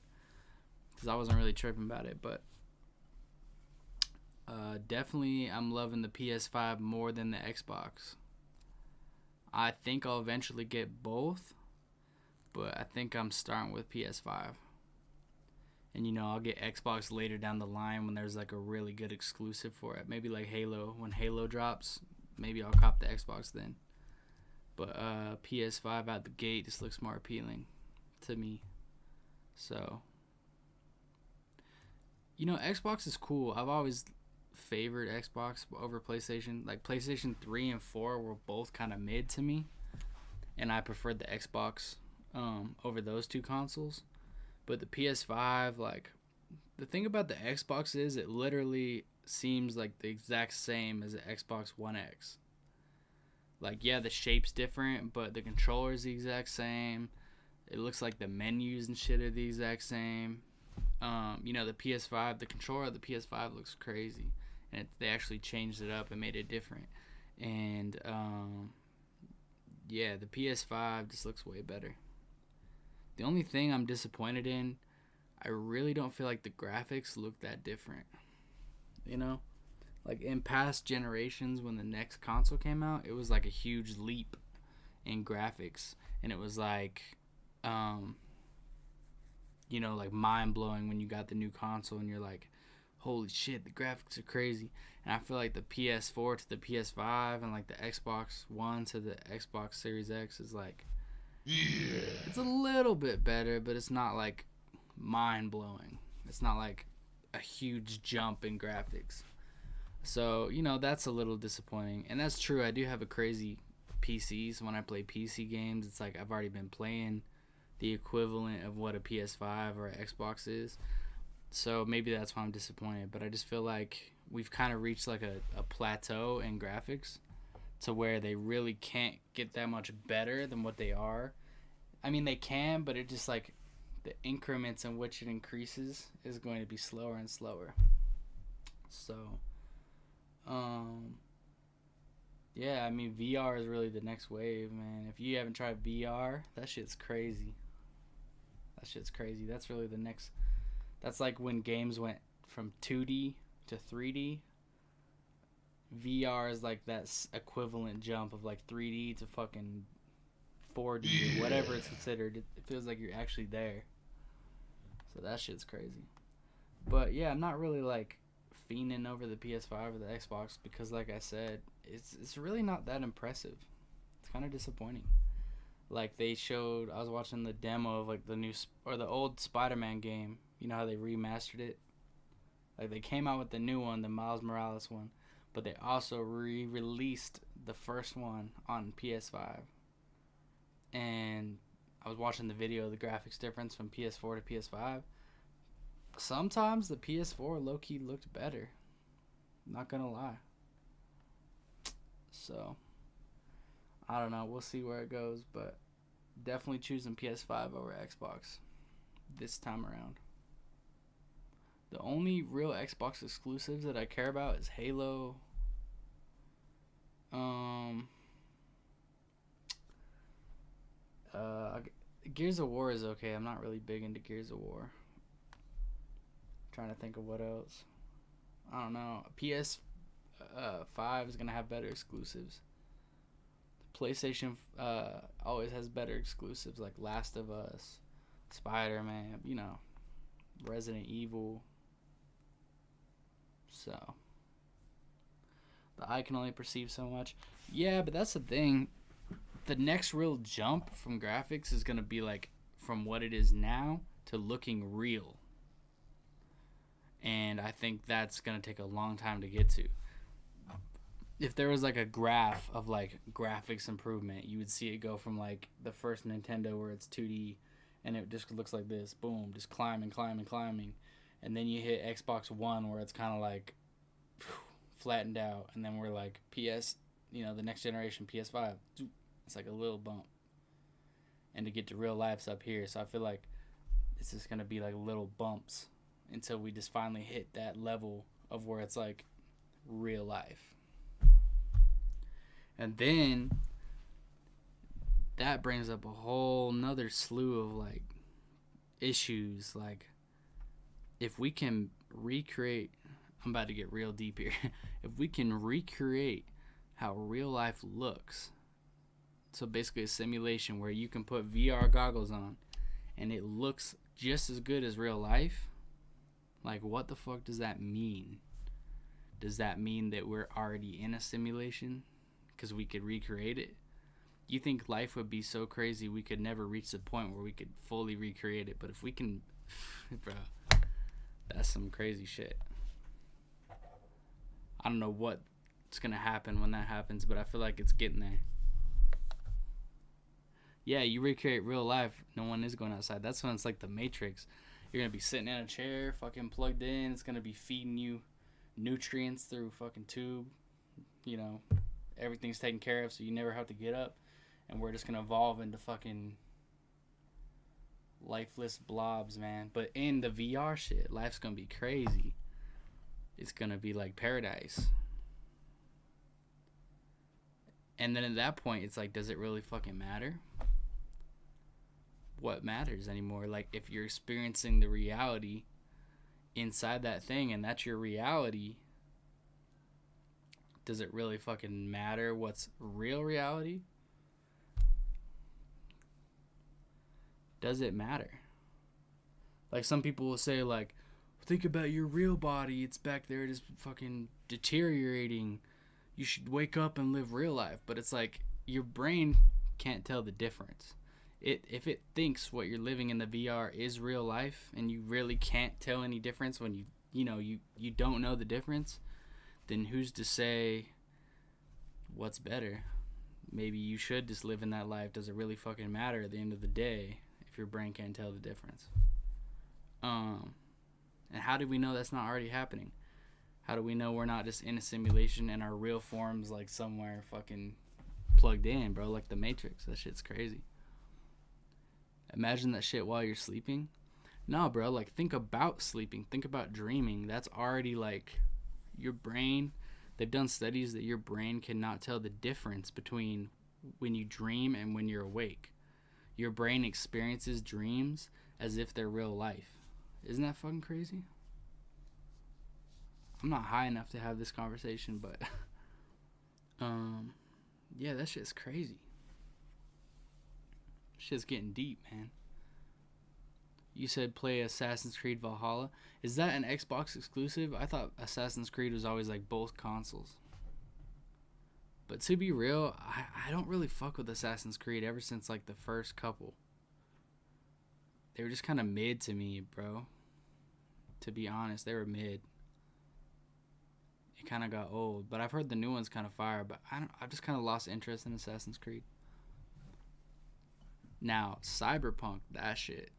because I wasn't really tripping about it, but definitely I'm loving the PS5 more than the Xbox. I think I'll eventually get both, but I think I'm starting with PS5. And, you know, I'll get Xbox later down the line when there's, like, a really good exclusive for it. Maybe, like, Halo. When Halo drops, maybe I'll cop the Xbox then. But PS5 out the gate just looks more appealing to me. So, you know, Xbox is cool. I've always favored Xbox over PlayStation. Like, PlayStation 3 and 4 were both kind of mid to me. And I preferred the Xbox over those two consoles. But the PS5, like, the thing about the Xbox is it literally seems like the exact same as the Xbox One X. Like, yeah, the shape's different, but the controller's the exact same. It looks like the menus and shit are the exact same. You know, the PS5, the controller of the PS5 looks crazy. And they actually changed it up and made it different. And, yeah, the PS5 just looks way better. The only thing I'm disappointed in, I really don't feel like the graphics look that different. You know? Like, in past generations, when the next console came out, it was like a huge leap in graphics. And it was like, you know, like mind-blowing when you got the new console and you're like, holy shit, the graphics are crazy. And I feel like the PS4 to the PS5 and like the Xbox One to the Xbox Series X is like, it's a little bit better, but it's not like mind-blowing. It's not like a huge jump in graphics. So, you know, that's a little disappointing. And that's true. I do have a crazy PC. So when I play PC games, it's like I've already been playing the equivalent of what a PS5 or an Xbox is. So maybe that's why I'm disappointed. But I just feel like we've kind of reached like a plateau in graphics to where they really can't get that much better than what they are. I mean, they can, but it just like the increments in which it increases is going to be slower and slower. So, yeah, I mean, VR is really the next wave, man. If you haven't tried VR, that shit's crazy. That's really the next. That's like when games went from 2D to 3D. VR is like that equivalent jump of like 3D to fucking 4D or whatever it's considered. It feels like you're actually there. So that shit's crazy. But yeah, I'm not really like fiending over the PS5 or the Xbox because, like I said, it's really not that impressive. It's kind of disappointing. Like they showed, I was watching the demo of like the new or the old Spider-Man game. You know how they remastered it? Like they came out with the new one, the Miles Morales one. But they also re-released the first one on PS5. And I was watching the video of the graphics difference from PS4 to PS5. Sometimes the PS4 low-key looked better. Not gonna lie. So, I don't know. We'll see where it goes. But definitely choosing PS5 over Xbox this time around. The only real Xbox exclusives that I care about is Halo. Gears of War is okay. I'm not really big into Gears of War. Trying to think of what else. I don't know. PS5 is gonna have better exclusives. PlayStation always has better exclusives like Last of Us, Spider-Man, you know, Resident Evil. So the eye can only perceive so much. Yeah, but that's the thing. The next real jump from graphics is gonna be like from what it is now to looking real. And I think that's gonna take a long time to get to. If there was like a graph of like graphics improvement, you would see it go from like the first Nintendo where it's 2D and it just looks like this, boom, just climbing. And then you hit Xbox One where it's kind of like flattened out, and then we're like PS, you know, the next generation PS5, it's like a little bump. And to get to real life's up here, so I feel like it's just gonna be like little bumps until we just finally hit that level of where it's like real life. And then that brings up a whole nother slew of like issues. Like if we can recreate, I'm about to get real deep here. If we can recreate how real life looks So basically a simulation where you can put VR goggles on and it looks just as good as real life. Like, what the fuck does that mean? Does that mean that we're already in a simulation because we could recreate it? You think life would be so crazy we could never reach the point where we could fully recreate it? But if we can, bro, that's some crazy shit. I don't know what's gonna happen when that happens, but I feel like it's getting there. Yeah, you recreate real life, no one is going outside. That's when it's like the Matrix. You're gonna be sitting in a chair, fucking plugged in. It's gonna be feeding you nutrients through fucking tube. You know, everything's taken care of, so you never have to get up. And we're just gonna evolve into fucking lifeless blobs, man. But in the VR shit, life's gonna be crazy. It's gonna be like paradise. And then at that point, it's like, does it really fucking matter? What matters anymore? Like, if you're experiencing the reality inside that thing and that's your reality, does it really fucking matter what's real reality? Does it matter? Like, some people will say, like, think about your real body. It's back there just fucking deteriorating. You should wake up and live real life. But it's like, your brain can't tell the difference. If it thinks what you're living in the VR is real life and you really can't tell any difference when you don't know the difference, then who's to say what's better? Maybe you should just live in that life. Does it really fucking matter at the end of the day if your brain can't tell the difference? And how do we know that's not already happening? How do we know we're not just in a simulation and our real form's like somewhere fucking plugged in, bro? Like the Matrix. That shit's crazy. Imagine that shit while you're sleeping. No, bro, like, think about sleeping. Think about dreaming. That's already, like, your brain. They've done studies that your brain cannot tell the difference between when you dream and when you're awake. Your brain experiences dreams as if they're real life. Isn't that fucking crazy? I'm not high enough to have this conversation, but yeah, that shit's crazy. Shit's getting deep, man. You said play Assassin's Creed Valhalla. Is that an Xbox exclusive? I thought Assassin's Creed was always like both consoles. But to be real, I don't really fuck with Assassin's Creed ever since like the first couple. They were just kind of mid to me, bro. To be honest, they were mid. It kind of got old, but I've heard the new one's kind of fire. But I've just kind of lost interest in Assassin's Creed. Now, Cyberpunk, that shit's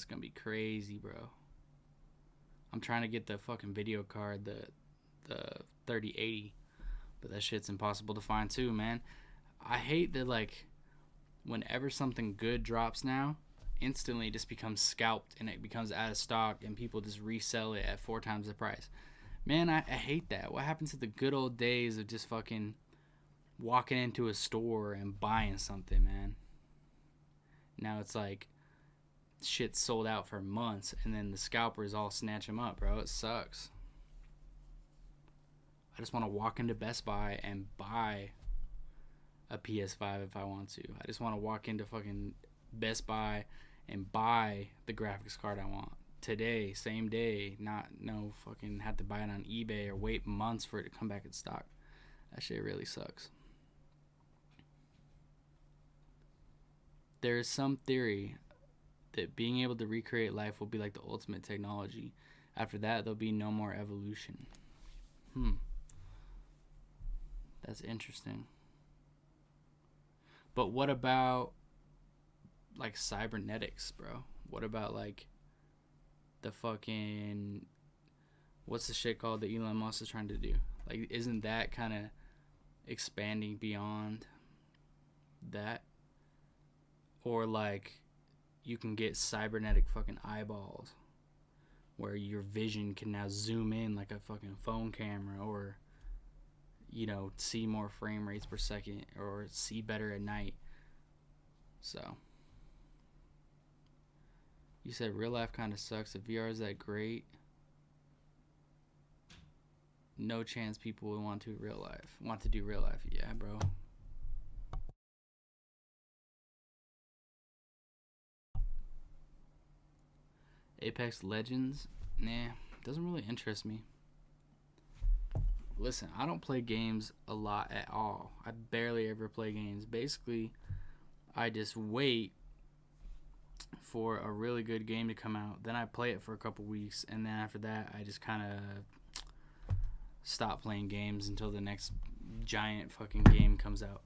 gonna be crazy, bro. I'm trying to get the fucking video card, the 3080, but that shit's impossible to find too, man. I hate that, like, whenever something good drops now, instantly it just becomes scalped and it becomes out of stock and people just resell it at 4 times the price. Man, I hate that. What happened to the good old days of just fucking walking into a store and buying something, man? Now it's like shit's sold out for months and then the scalpers all snatch them up, bro. It sucks. I just want to walk into Best Buy and buy a PS5 if I want to. I just want to walk into fucking Best Buy and buy the graphics card I want today, same day. Not no fucking have to buy it on eBay or wait months for it to come back in stock. That shit really sucks. There is some theory that being able to recreate life will be like the ultimate technology. After that, there'll be no more evolution. That's interesting. But what about like cybernetics, bro? What about like the fucking, what's the shit called that Elon Musk is trying to do? Like, isn't that kind of expanding beyond that? Or like you can get cybernetic fucking eyeballs where your vision can now zoom in like a fucking phone camera, or you know, see more frame rates per second, or see better at night. So you said real life kind of sucks. If VR is that great, no chance people would want to do real life. Yeah, bro. Apex Legends, nah, doesn't really interest me. Listen, I don't play games a lot at all. I barely ever play games. Basically, I just wait for a really good game to come out. Then I play it for a couple weeks, and then after that, I just kind of stop playing games until the next giant fucking game comes out.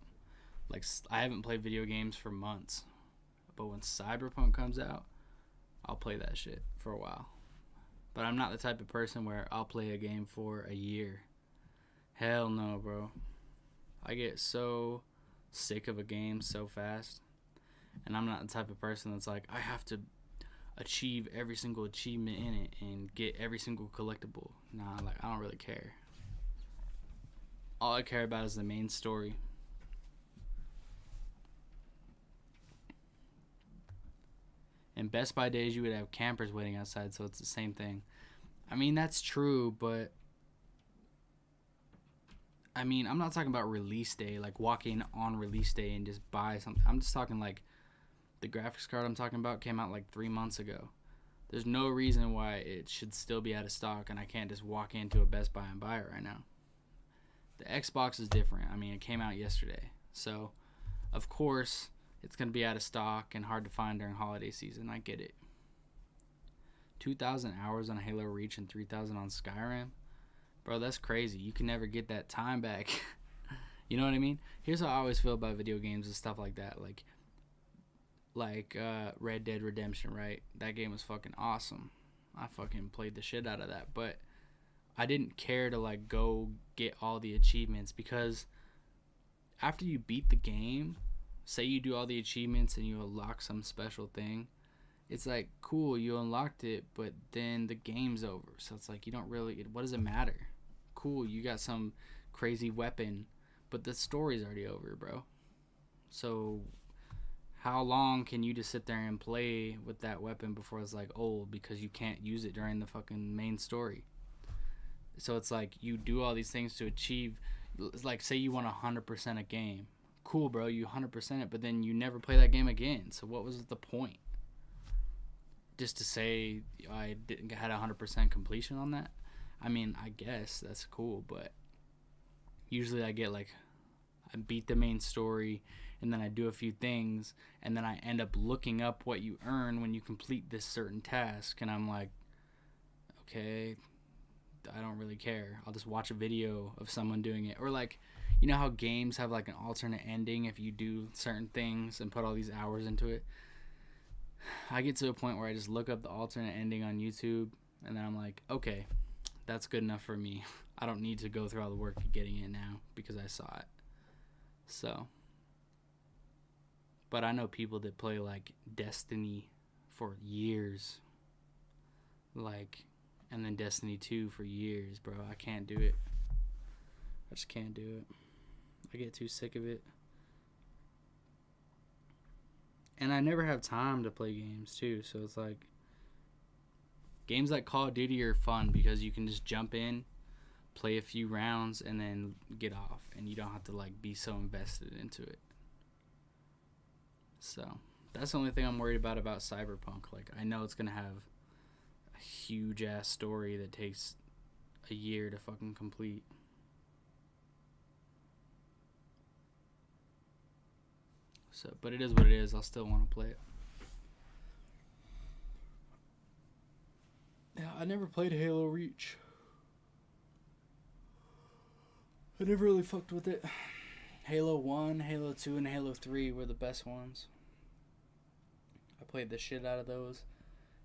Like, I haven't played video games for months, but when Cyberpunk comes out, I'll play that shit for a while. But I'm not the type of person where I'll play a game for a year. Hell no, bro. I get so sick of a game so fast. And I'm not the type of person that's like, I have to achieve every single achievement in it and get every single collectible. Nah, like, I don't really care. All I care about is the main story. In Best Buy days, you would have campers waiting outside, so it's the same thing. I mean, that's true, but I mean, I'm not talking about release day, like walking on release day and just buy something. I'm just talking like the graphics card I'm talking about came out like 3 months ago. There's no reason why it should still be out of stock and I can't just walk into a Best Buy and buy it right now. The Xbox is different. I mean, it came out yesterday. So, of course, it's going to be out of stock and hard to find during holiday season. I get it. 2,000 hours on Halo Reach and 3,000 on Skyrim? Bro, that's crazy. You can never get that time back. You know what I mean? Here's how I always feel about video games and stuff like that. Like Red Dead Redemption, right? That game was fucking awesome. I fucking played the shit out of that. But I didn't care to, like, go get all the achievements because after you beat the game, say you do all the achievements and you unlock some special thing, it's like, cool, you unlocked it, but then the game's over. So it's like, you don't really, what does it matter? Cool, you got some crazy weapon, but the story's already over, bro. So how long can you just sit there and play with that weapon before it's like old because you can't use it during the fucking main story? So it's like, you do all these things to achieve, like, say you want 100% a game. Cool, bro, you 100% it, but then you never play that game again. So what was the point? Just to say I didn't had 100% completion on that? I mean, I guess that's cool, but usually I get, like, I beat the main story, and then I do a few things, and then I end up looking up what you earn when you complete this certain task, and I'm like, okay, I don't really care. I'll just watch a video of someone doing it. Or, like, you know how games have, like, an alternate ending if you do certain things and put all these hours into it? I get to a point where I just look up the alternate ending on YouTube, and then I'm like, okay, that's good enough for me. I don't need to go through all the work of getting it now because I saw it. So, but I know people that play, like, Destiny for years, like, and then Destiny 2 for years, bro. I can't do it. I just can't do it. I get too sick of it. And I never have time to play games, too. So it's like, games like Call of Duty are fun because you can just jump in, play a few rounds, and then get off. And you don't have to, like, be so invested into it. So that's the only thing I'm worried about Cyberpunk. Like, I know it's going to have a huge-ass story that takes a year to fucking complete. So, but it is what it is. I'll still want to play it. Yeah, I never played Halo Reach. I never really fucked with it. Halo 1, Halo 2, and Halo 3 were the best ones. I played the shit out of those.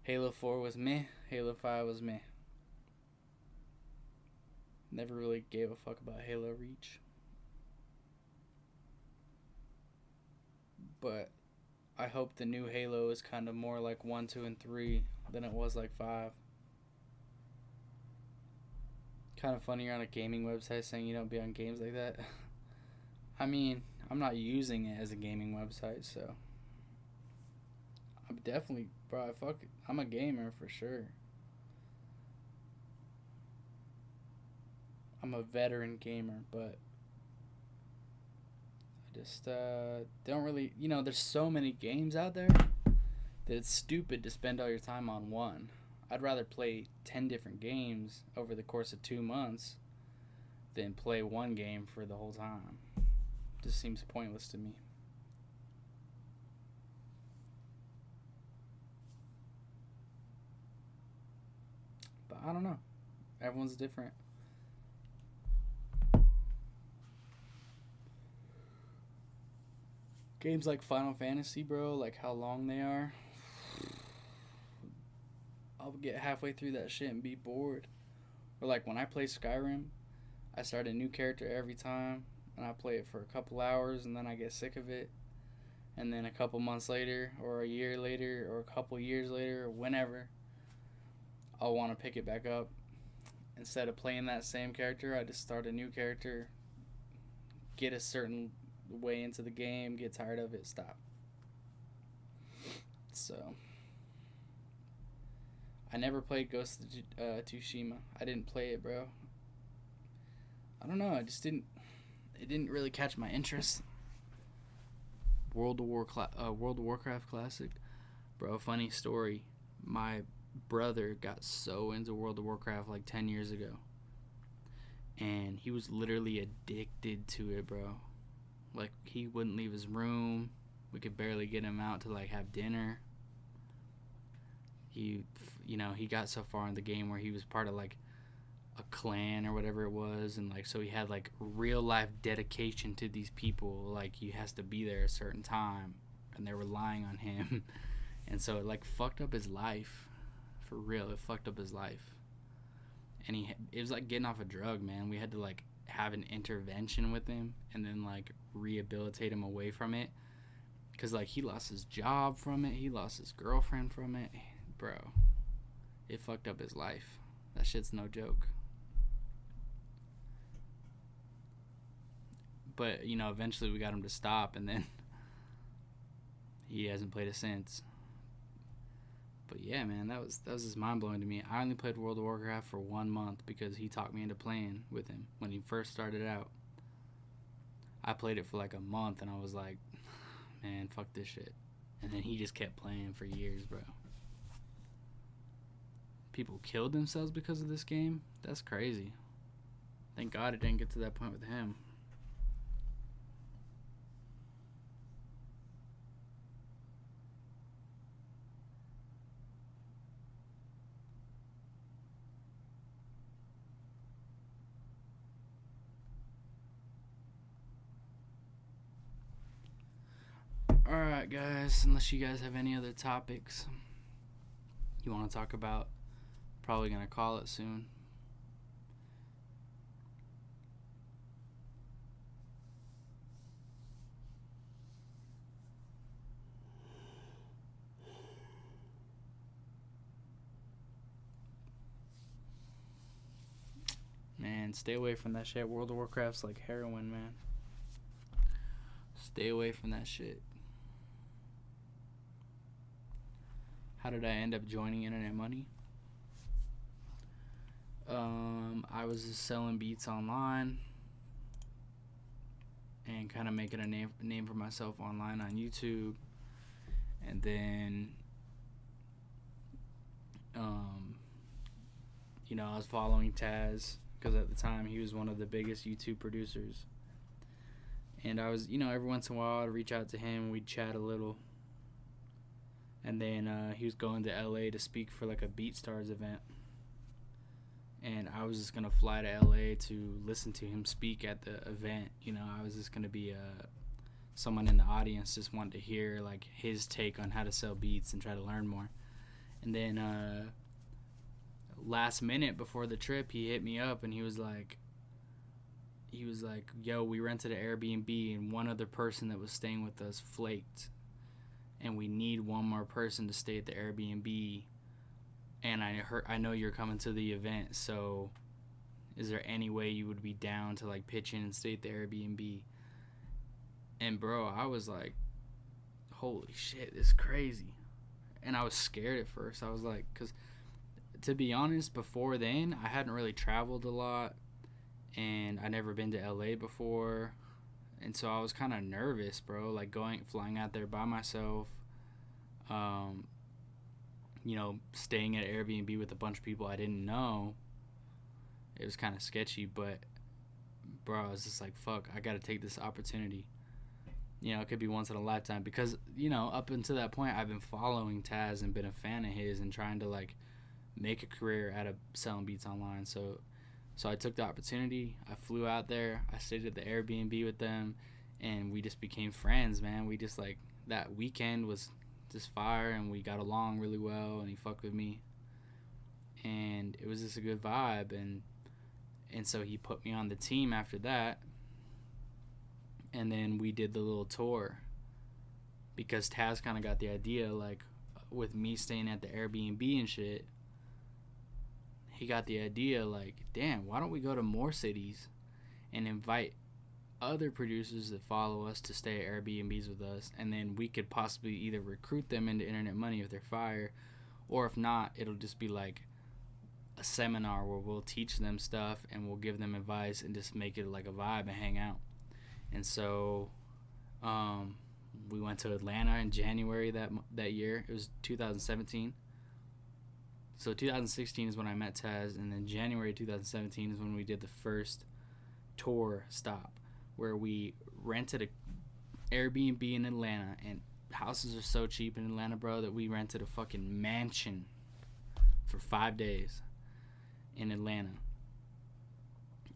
Halo 4 was meh. Halo 5 was meh. Never really gave a fuck about Halo Reach. But I hope the new Halo is kind of more like 1, 2, and 3 than it was like 5. Kind of funny you're on a gaming website saying you don't be on games like that. I mean, I'm not using it as a gaming website, so I'm definitely, bro, I'm a gamer for sure. I'm a veteran gamer, but I just don't really, there's so many games out there that it's stupid to spend all your time on one. I'd rather play 10 different games over the course of 2 months than play one game for the whole time. Just seems pointless to me. But I don't know. Everyone's different. Games like Final Fantasy, bro, like how long they are, I'll get halfway through that shit and be bored. Or like when I play Skyrim, I start a new character every time, and I play it for a couple hours, and then I get sick of it. And then a couple months later, or a year later, or a couple years later, or whenever, I'll want to pick it back up. Instead of playing that same character, I just start a new character, get a certain way into the game, get tired of it, stop. So I never played Ghost of Tsushima. I didn't play it, bro. I don't know, it didn't really catch my interest. World of Warcraft Classic, bro. Funny story, my brother got so into World of Warcraft like 10 years ago, and he was literally addicted to it, bro. Like, he wouldn't leave his room. We could barely get him out to like have dinner. He got so far in the game where he was part of like a clan or whatever it was, and like, so he had like real life dedication to these people. Like, he has to be there a certain time, and they're relying on him. And so it like fucked up his life. For real, it fucked up his life. And it was like getting off a drug, man. We had to like have an intervention with him and then like rehabilitate him away from it, because like he lost his job from it, he lost his girlfriend from it, bro. It fucked up his life. That shit's no joke. But eventually we got him to stop, and then he hasn't played it since. But yeah, man, that was just mind-blowing to me. I only played World of Warcraft for 1 month because he talked me into playing with him when he first started out. I played it for like a month, and I was like, man, fuck this shit. And then he just kept playing for years, bro. People killed themselves because of this game? That's crazy. Thank God it didn't get to that point with him. Alright, guys, unless you guys have any other topics you want to talk about, probably going to call it soon. Man, stay away from that shit. World of Warcraft's like heroin, man. Stay away from that shit. How did I end up joining internetmoney? I was just selling beats online and kind of making a name for myself online on YouTube. And then, I was following Taz because at the time he was one of the biggest YouTube producers. And I was, every once in a while I'd reach out to him, we'd chat a little. And then he was going to LA to speak for like a BeatStars event. And I was just going to fly to LA to listen to him speak at the event. I was just going to be someone in the audience, just wanted to hear like his take on how to sell beats and try to learn more. And then last minute before the trip, he hit me up and he was like, yo, we rented an Airbnb and one other person that was staying with us flaked. And we need one more person to stay at the Airbnb. And I know you're coming to the event, so is there any way you would be down to like pitch in and stay at the Airbnb? And bro, I was like, holy shit, this is crazy. And I was scared at first. I was like, because to be honest, before then, I hadn't really traveled a lot. And I'd never been to LA before. And so I was kind of nervous, bro, like flying out there by myself. staying at Airbnb with a bunch of people I didn't know, it was kind of sketchy. But bro, I was just like, fuck, I gotta take this opportunity. It could be once in a lifetime, because up until that point I've been following Taz and been a fan of his and trying to like make a career out of selling beats online. So I took the opportunity. I flew out there. I stayed at the Airbnb with them, and we just became friends, man. We just like, that weekend was just fire, and we got along really well, and he fucked with me, and it was just a good vibe. And so he put me on the team after that, and then we did the little tour, because Taz kind of got the idea, like, with me staying at the Airbnb and shit. He got the idea, like, damn, why don't we go to more cities and invite other producers that follow us to stay at Airbnbs with us, and then we could possibly either recruit them into Internet Money if they're fire, or if not, it'll just be like a seminar where we'll teach them stuff and we'll give them advice and just make it like a vibe and hang out. And so we went to Atlanta in January that year. It was 2017. So 2016 is when I met Taz, and then January 2017 is when we did the first tour stop, where we rented a Airbnb in Atlanta, and houses are so cheap in Atlanta, bro, that we rented a fucking mansion for 5 days in Atlanta.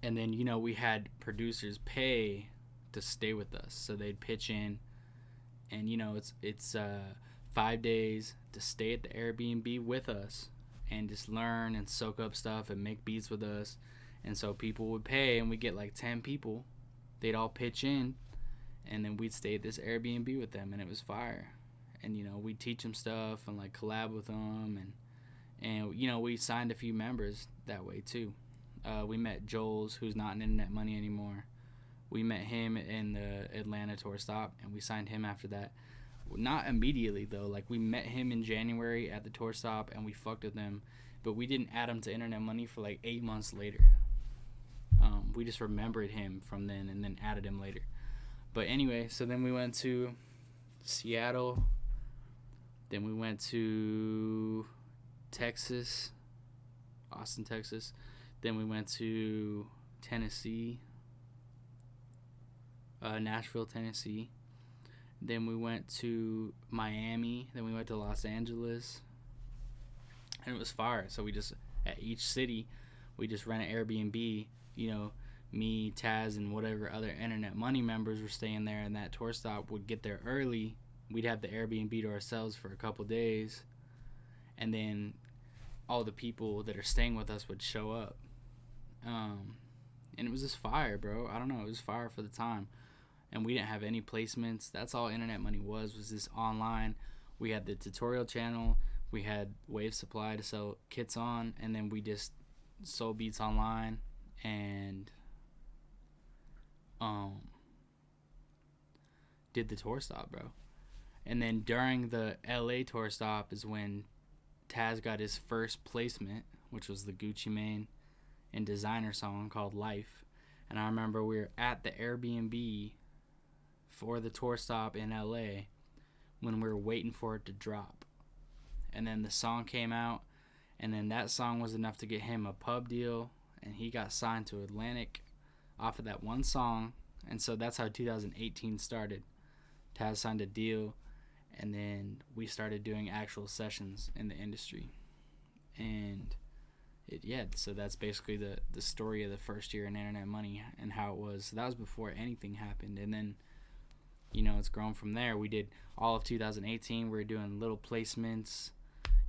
And then, we had producers pay to stay with us, so they'd pitch in, and it's 5 days to stay at the Airbnb with us and just learn and soak up stuff and make beats with us. And so people would pay, and we'd get like 10 people. They'd all pitch in, and then we'd stay at this Airbnb with them, and it was fire. And we'd teach them stuff and like collab with them, and we signed a few members that way too. We met Joel's, who's not in Internet Money anymore. We met him in the Atlanta tour stop, and we signed him after that. Not immediately though. Like, we met him in January at the tour stop, and we fucked with him, but we didn't add him to Internet Money for like 8 months later. We just remembered him from then and then added him later. But anyway, so then we went to Seattle. Then we went to Texas, Austin, Texas. Then we went to Tennessee, Nashville, Tennessee. Then we went to Miami. Then we went to Los Angeles. And it was fire. So we just, at each city, we just rent an Airbnb. Me, Taz, and whatever other Internet Money members were staying there, and that tour stop would get there early. We'd have the Airbnb to ourselves for a couple days, and then all the people that are staying with us would show up. And it was just fire, bro. I don't know, it was fire for the time. And we didn't have any placements. That's all Internet Money was this online. We had the tutorial channel, we had Wave Supply to sell kits on, and then we just sold beats online and did the tour stop, bro. And then during the LA tour stop is when Taz got his first placement, which was the Gucci Mane and Designer song called Life. And I remember we were at the Airbnb for the tour stop in LA when we were waiting for it to drop. And then the song came out, and then that song was enough to get him a pub deal, and he got signed to Atlantic off of that one song. And so that's how 2018 started. Taz signed a deal, and then we started doing actual sessions in the industry. And so that's basically the story of the first year in Internet Money and how it was. So that was before anything happened. And then, it's grown from there. We did all of 2018. We were doing little placements.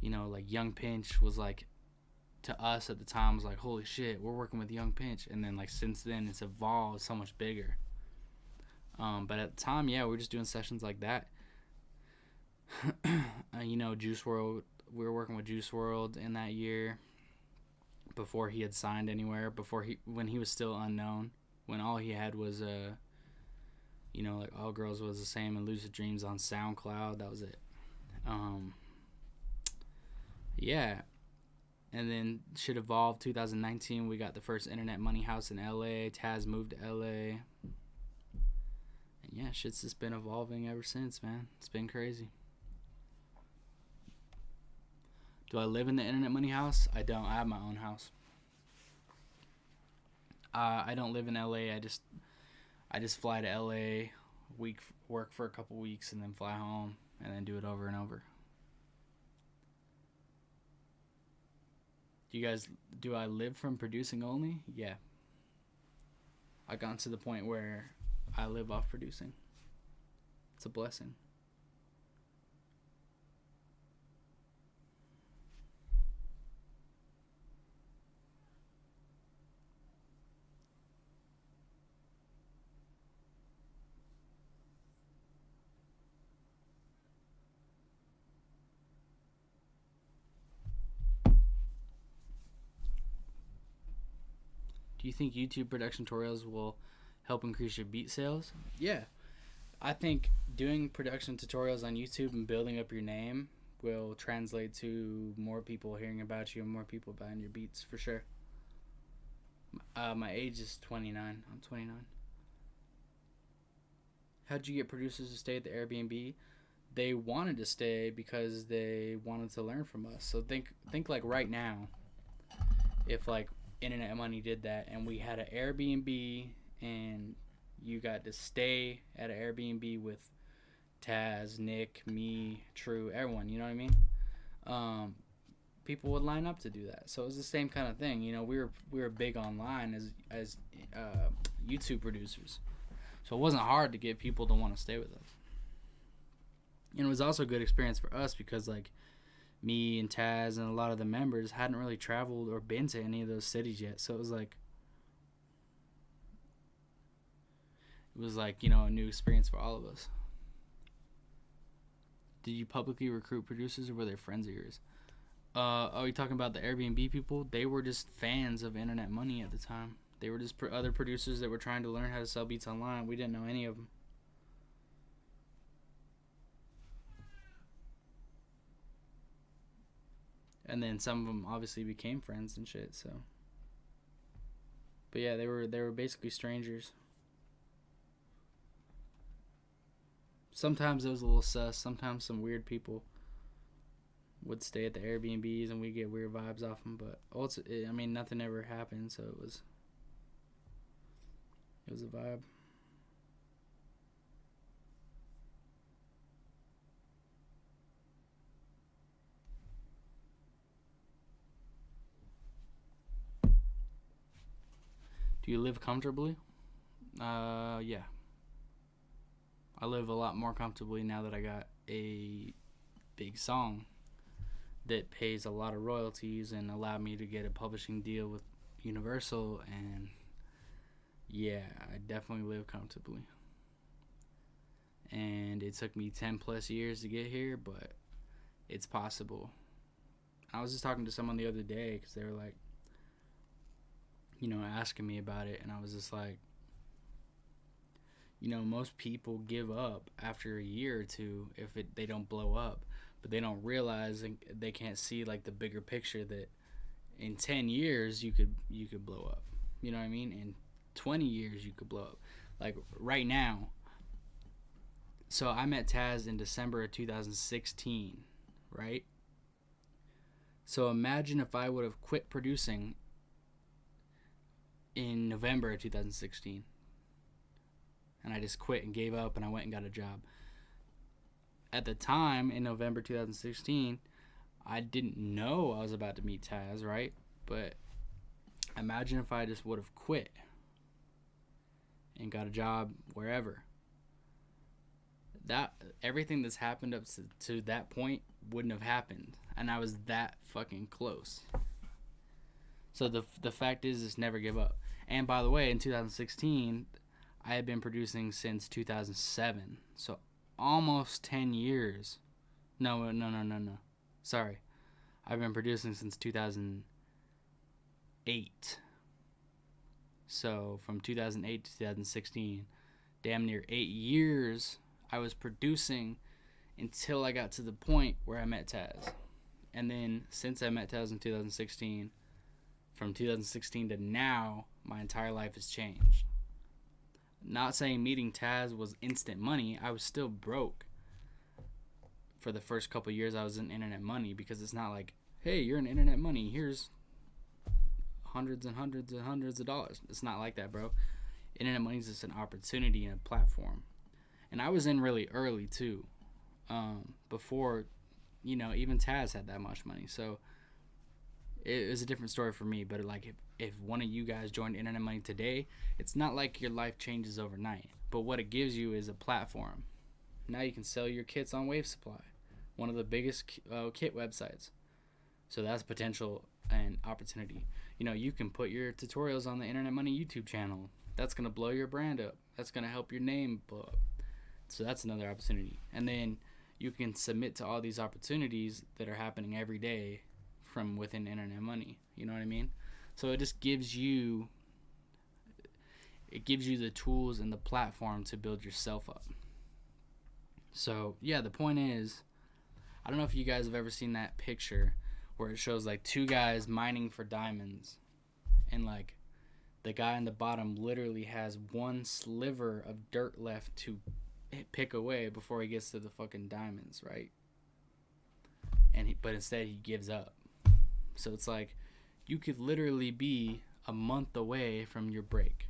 Like Young Pinch was like, to us at the time, was like, holy shit, we're working with Young Pinch. And then like since then, it's evolved so much bigger. But at the time, we were just doing sessions like that. Juice WRLD, we were working with Juice WRLD in that year before he had signed anywhere, when he was still unknown, when all he had was like All Girls Was the Same and Lucid Dreams on SoundCloud. That was it. And then shit evolved. 2019, we got the first Internet Money house in LA. Taz moved to LA. And shit's just been evolving ever since, man. It's been crazy. Do I live in the Internet Money house? I don't. I have my own house. I don't live in LA. I just fly to LA, work for a couple weeks, and then fly home, and then do it over and over. Do I live from producing only? Yeah. I got to the point where I live off producing. It's a blessing. Do you think YouTube production tutorials will help increase your beat sales? Yeah. I think doing production tutorials on YouTube and building up your name will translate to more people hearing about you and more people buying your beats, for sure. My age is 29. I'm 29. How'd you get producers to stay at the Airbnb? They wanted to stay because they wanted to learn from us. So think like right now, if like Internet Money did that and we had an Airbnb and you got to stay at an Airbnb with Taz, Nick, me, True, everyone, you know what I mean? People would line up to do that. So it was the same kind of thing. You know, we were big online as YouTube producers. So it wasn't hard to get people to want to stay with us. And it was also a good experience for us because like me and Taz and a lot of the members hadn't really traveled or been to any of those cities yet. So it was like, you know, a new experience for all of us. Did you publicly recruit producers or were they friends of yours? Are you talking about the Airbnb people? They were just fans of Internet Money at the time. They were just other producers that were trying to learn how to sell beats online. We didn't know any of them. And then some of them obviously became friends and shit, so. But yeah, they were basically strangers. Sometimes it was a little sus. Sometimes some weird people would stay at the Airbnbs and we get weird vibes off them. But I mean, nothing ever happened, so it was a vibe. Do you live comfortably? Yeah. I live a lot more comfortably now that I got a big song that pays a lot of royalties and allowed me to get a publishing deal with Universal, and yeah, I definitely live comfortably. And it took me 10 plus years to get here, but it's possible. I was just talking to someone the other day because they were like, you know, asking me about it, and I was just like, you know, most people give up after a year or two if they don't blow up, but they don't realize and they can't see like the bigger picture that in 10 years you could blow up. You know what I mean? In 20 years you could blow up. Like right now. So I met Taz in December of 2016, right? So imagine if I would have quit producing in November of 2016. And I just quit and gave up and I went and got a job. At the time, in November 2016, I didn't know I was about to meet Taz, right? But imagine if I just would have quit and got a job wherever. That everything that's happened up to that point wouldn't have happened. And I was that fucking close. So the fact is never give up. And by the way, in 2016, I had been producing since 2007. So almost 10 years. No. Sorry. I've been producing since 2008. So from 2008 to 2016, damn near 8 years I was producing until I got to the point where I met Taz. And then since I met Taz in 2016, from 2016 to now, my entire life has changed. Not saying meeting Taz was instant money. I was still broke for the first couple years I was in Internet Money, because it's not like hey, you're in internet money. Here's hundreds and hundreds and hundreds of dollars. It's not like that, bro. Internet money is just an opportunity and a platform. And I was in really early too, before, even Taz had that much money. So it was a different story for me. But like, if one of you guys joined internet money today, it's not like your life changes overnight. But what it gives you is a platform. Now you can sell your kits on Wave Supply, one of the biggest kit websites. So that's potential and opportunity. You can put your tutorials on the Internet Money YouTube channel. That's going to blow your brand up. That's going to help your name blow up. So that's another opportunity. And then you can submit to all these opportunities that are happening every day from within Internet Money. You know what I mean? So it just gives you the tools and the platform to build yourself up. So yeah, the point is, I don't know if you guys have ever seen that picture where it shows like two guys mining for diamonds, and like the guy in the bottom literally has one sliver of dirt left to pick away before he gets to the fucking diamonds, right? But instead he gives up. So it's like you could literally be a month away from your break.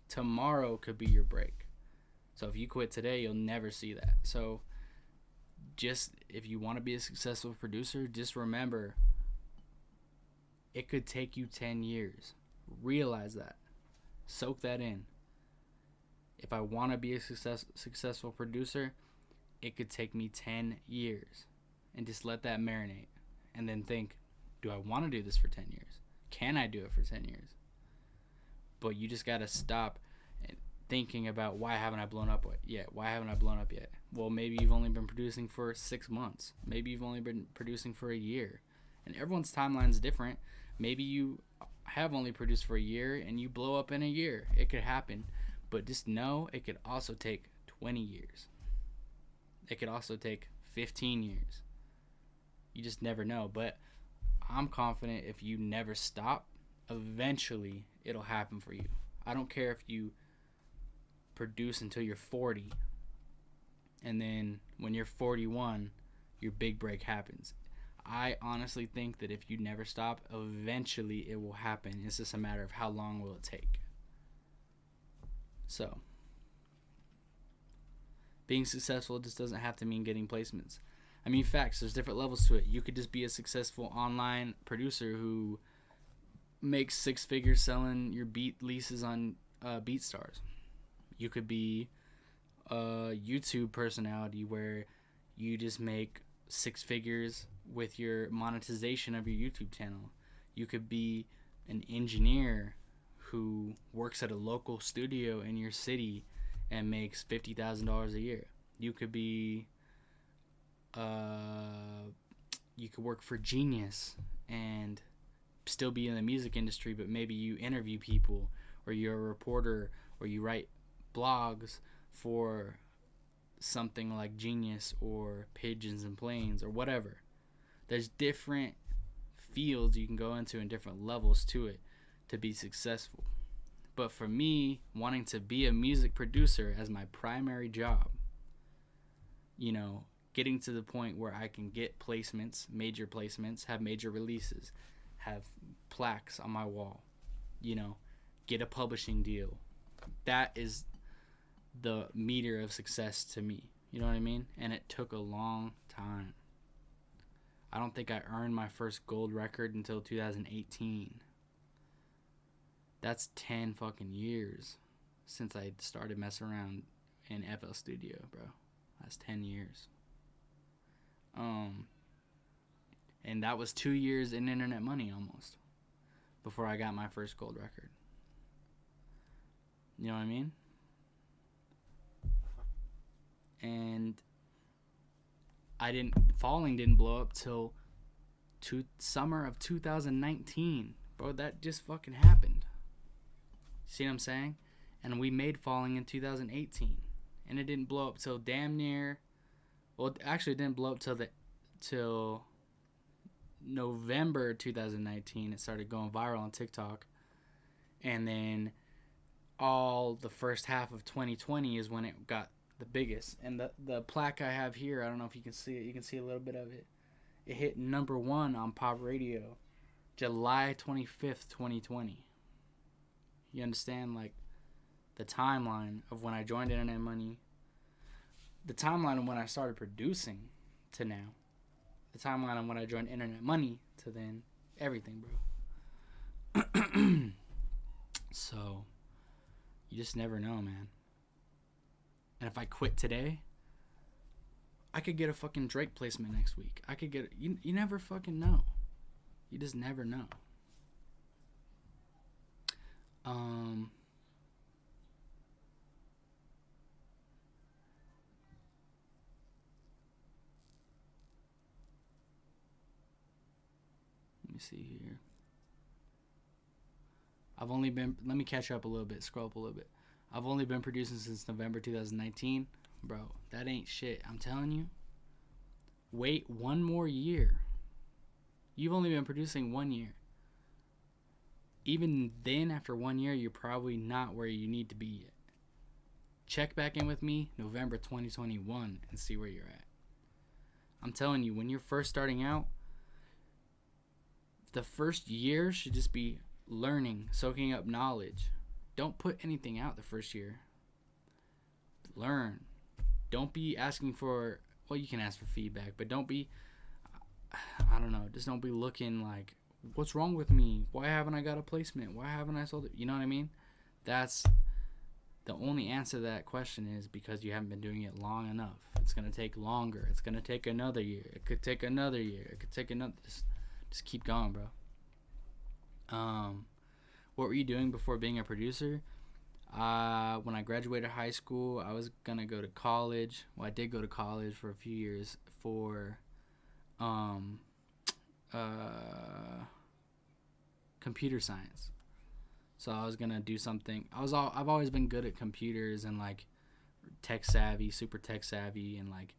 Tomorrow could be your break. So if you quit today, you'll never see that. So just if you want to be a successful producer, just remember it could take you 10 years. Realize that. Soak that in. If I want to be a successful producer, it could take me 10 years. And just let that marinate. And then think, do I want to do this for 10 years? Can I do it for 10 years? But you just got to stop thinking about, why haven't I blown up yet? Why haven't I blown up yet? Well, maybe you've only been producing for 6 months. Maybe you've only been producing for a year. And everyone's timeline is different. Maybe you have only produced for a year and you blow up in a year. It could happen. But just know it could also take 20 years. It could also take 15 years. You just never know. But I'm confident if you never stop, eventually it'll happen for you. I don't care if you produce until you're 40 and then when you're 41 your big break happens. I honestly think that if you never stop, eventually it will happen. It's just a matter of how long will it take. So being successful just doesn't have to mean getting placements. I mean, facts, there's different levels to it. You could just be a successful online producer who makes 6 figures selling your beat leases on BeatStars. You could be a YouTube personality where you just make 6 figures with your monetization of your YouTube channel. You could be an engineer who works at a local studio in your city and makes $50,000 a year. You could be you could work for Genius and still be in the music industry, but maybe you interview people, or you're a reporter, or you write blogs for something like Genius or Pigeons and Planes or whatever. There's different fields you can go into and different levels to it to be successful. But for me, wanting to be a music producer as my primary job, getting to the point where I can get placements, major placements, have major releases, have plaques on my wall, get a publishing deal. That is the meter of success to me. You know what I mean? And it took a long time. I don't think I earned my first gold record until 2018. That's 10 fucking years since I started messing around in FL Studio, bro. That's 10 years. And that was 2 years in internet money almost before I got my first gold record. You know what I mean? And Falling didn't blow up till summer of 2019. Bro, that just fucking happened. See what I'm saying? And we made Falling in 2018. And it didn't blow up till damn near... Well, actually it didn't blow up till November 2019. It started going viral on TikTok. And then all the first half of 2020 is when it got the biggest. And the plaque I have here, I don't know if you can see it. You can see a little bit of it. It hit number 1 on pop radio July 25th, 2020. You understand, like, the timeline of when I joined Internet Money, the timeline of when I started producing to now, the timeline of when I joined Internet Money to then, everything, bro. So, you just never know, man. And if I quit today, I could get a fucking Drake placement next week. I could get... You never fucking know. You just never know. Let me see here. I've only been... Let me catch up a little bit. Scroll up a little bit. I've only been producing since November 2019. Bro, that ain't shit. I'm telling you. Wait 1 more year. You've only been producing 1 year. Even then, after 1 year, you're probably not where you need to be yet. Check back in with me November 2021 and see where you're at. I'm telling you, when you're first starting out, the first year should just be learning, soaking up knowledge. Don't put anything out the first year. Learn. Don't be asking for... Well, you can ask for feedback, but don't be... I don't know. Just don't be looking like, what's wrong with me? Why haven't I got a placement? Why haven't I sold it? You know what I mean? That's the only answer to that question is because you haven't been doing it long enough. It's going to take longer. It's going to take another year. It could take another year. It could take another... Just keep going, bro. What were you doing before being a producer? When I graduated high school, I was going to go to college. Well, I did go to college for a few years for... computer science. So I was gonna do something. I've always been good at computers and like tech savvy, super tech savvy, and like,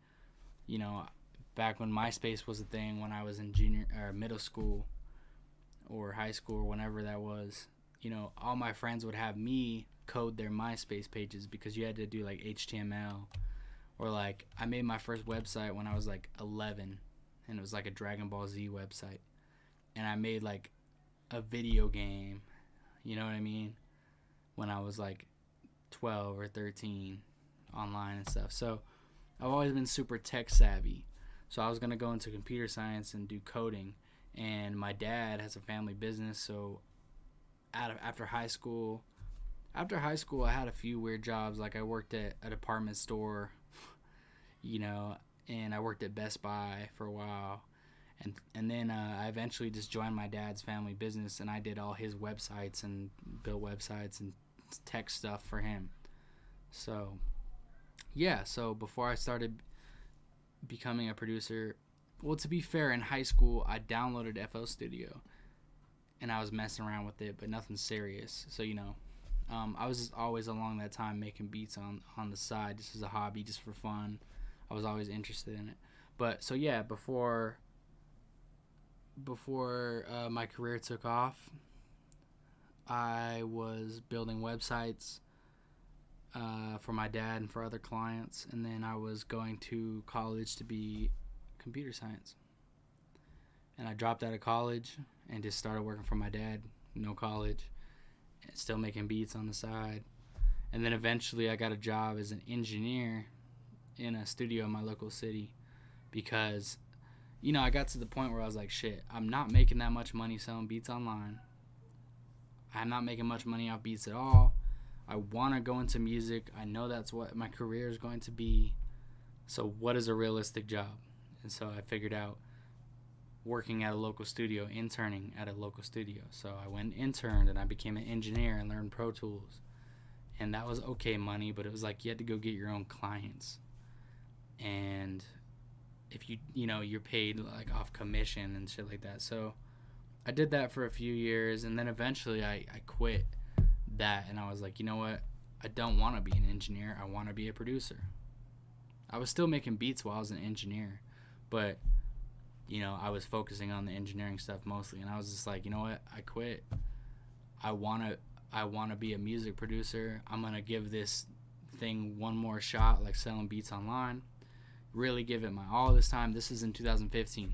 you know, back when MySpace was a thing, when I was in junior or middle school or high school or whenever that was, you know, all my friends would have me code their MySpace pages because you had to do like HTML, or like I made my first website when I was like 11. And it was like a Dragon Ball Z website. And I made like a video game, you know what I mean? When I was like 12 or 13 online and stuff. So I've always been super tech savvy. So I was going to go into computer science and do coding. And my dad has a family business. So after high school, I had a few weird jobs. Like I worked at a department store, you know, and I worked at Best Buy for a while. And then I eventually just joined my dad's family business, and I did all his websites and built websites and tech stuff for him. So, yeah, so before I started becoming a producer, well, to be fair, in high school, I downloaded FL Studio, and I was messing around with it, but nothing serious. So, you know, I was just always along that time making beats on the side, just as a hobby, just for fun. I was always interested in it. But so yeah, before my career took off, I was building websites for my dad and for other clients, and then I was going to college to be computer science. And I dropped out of college and just started working for my dad, no college, and still making beats on the side. And then eventually I got a job as an engineer in a studio in my local city because, you know, I got to the point where I was like, shit, I'm not making that much money selling beats online. I'm not making much money off beats at all. I want to go into music. I know that's what my career is going to be. So what is a realistic job? And so I figured out working at a local studio, interning at a local studio. So I went and interned, and I became an engineer and learned Pro Tools. And that was okay money, but it was like you had to go get your own clients. And if you're paid like off commission and shit like that. So I did that for a few years, and then eventually I quit that, and I was like, you know what? I don't want to be an engineer. I want to be a producer. I was still making beats while I was an engineer, but, you know, I was focusing on the engineering stuff mostly, and I was just like, you know what? I quit. I want to be a music producer. I'm going to give this thing one more shot, like selling beats online. Really give it my all this time. This is in 2015.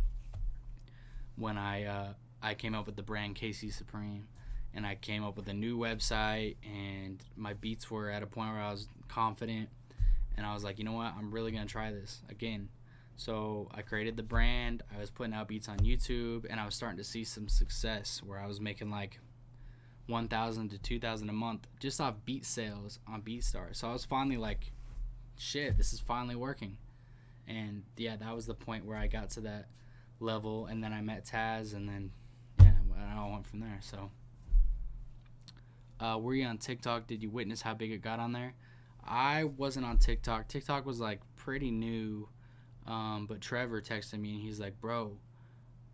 when I came up with the brand kcsupreme, and I came up with a new website, and my beats were at a point where I was confident, and I was like, you know what, I'm really gonna try this again. So I created the brand. I was putting out beats on YouTube, and I was starting to see some success where I was making like 1,000 to 2,000 a month just off beat sales on BeatStars. So I was finally like, shit, this is finally working. And yeah, that was the point where I got to that level, and then I met Taz, and then yeah, I all went from there. So were you on TikTok? Did you witness how big it got on there? I wasn't on TikTok. TikTok was like pretty new, but Trevor texted me, and he's like, bro,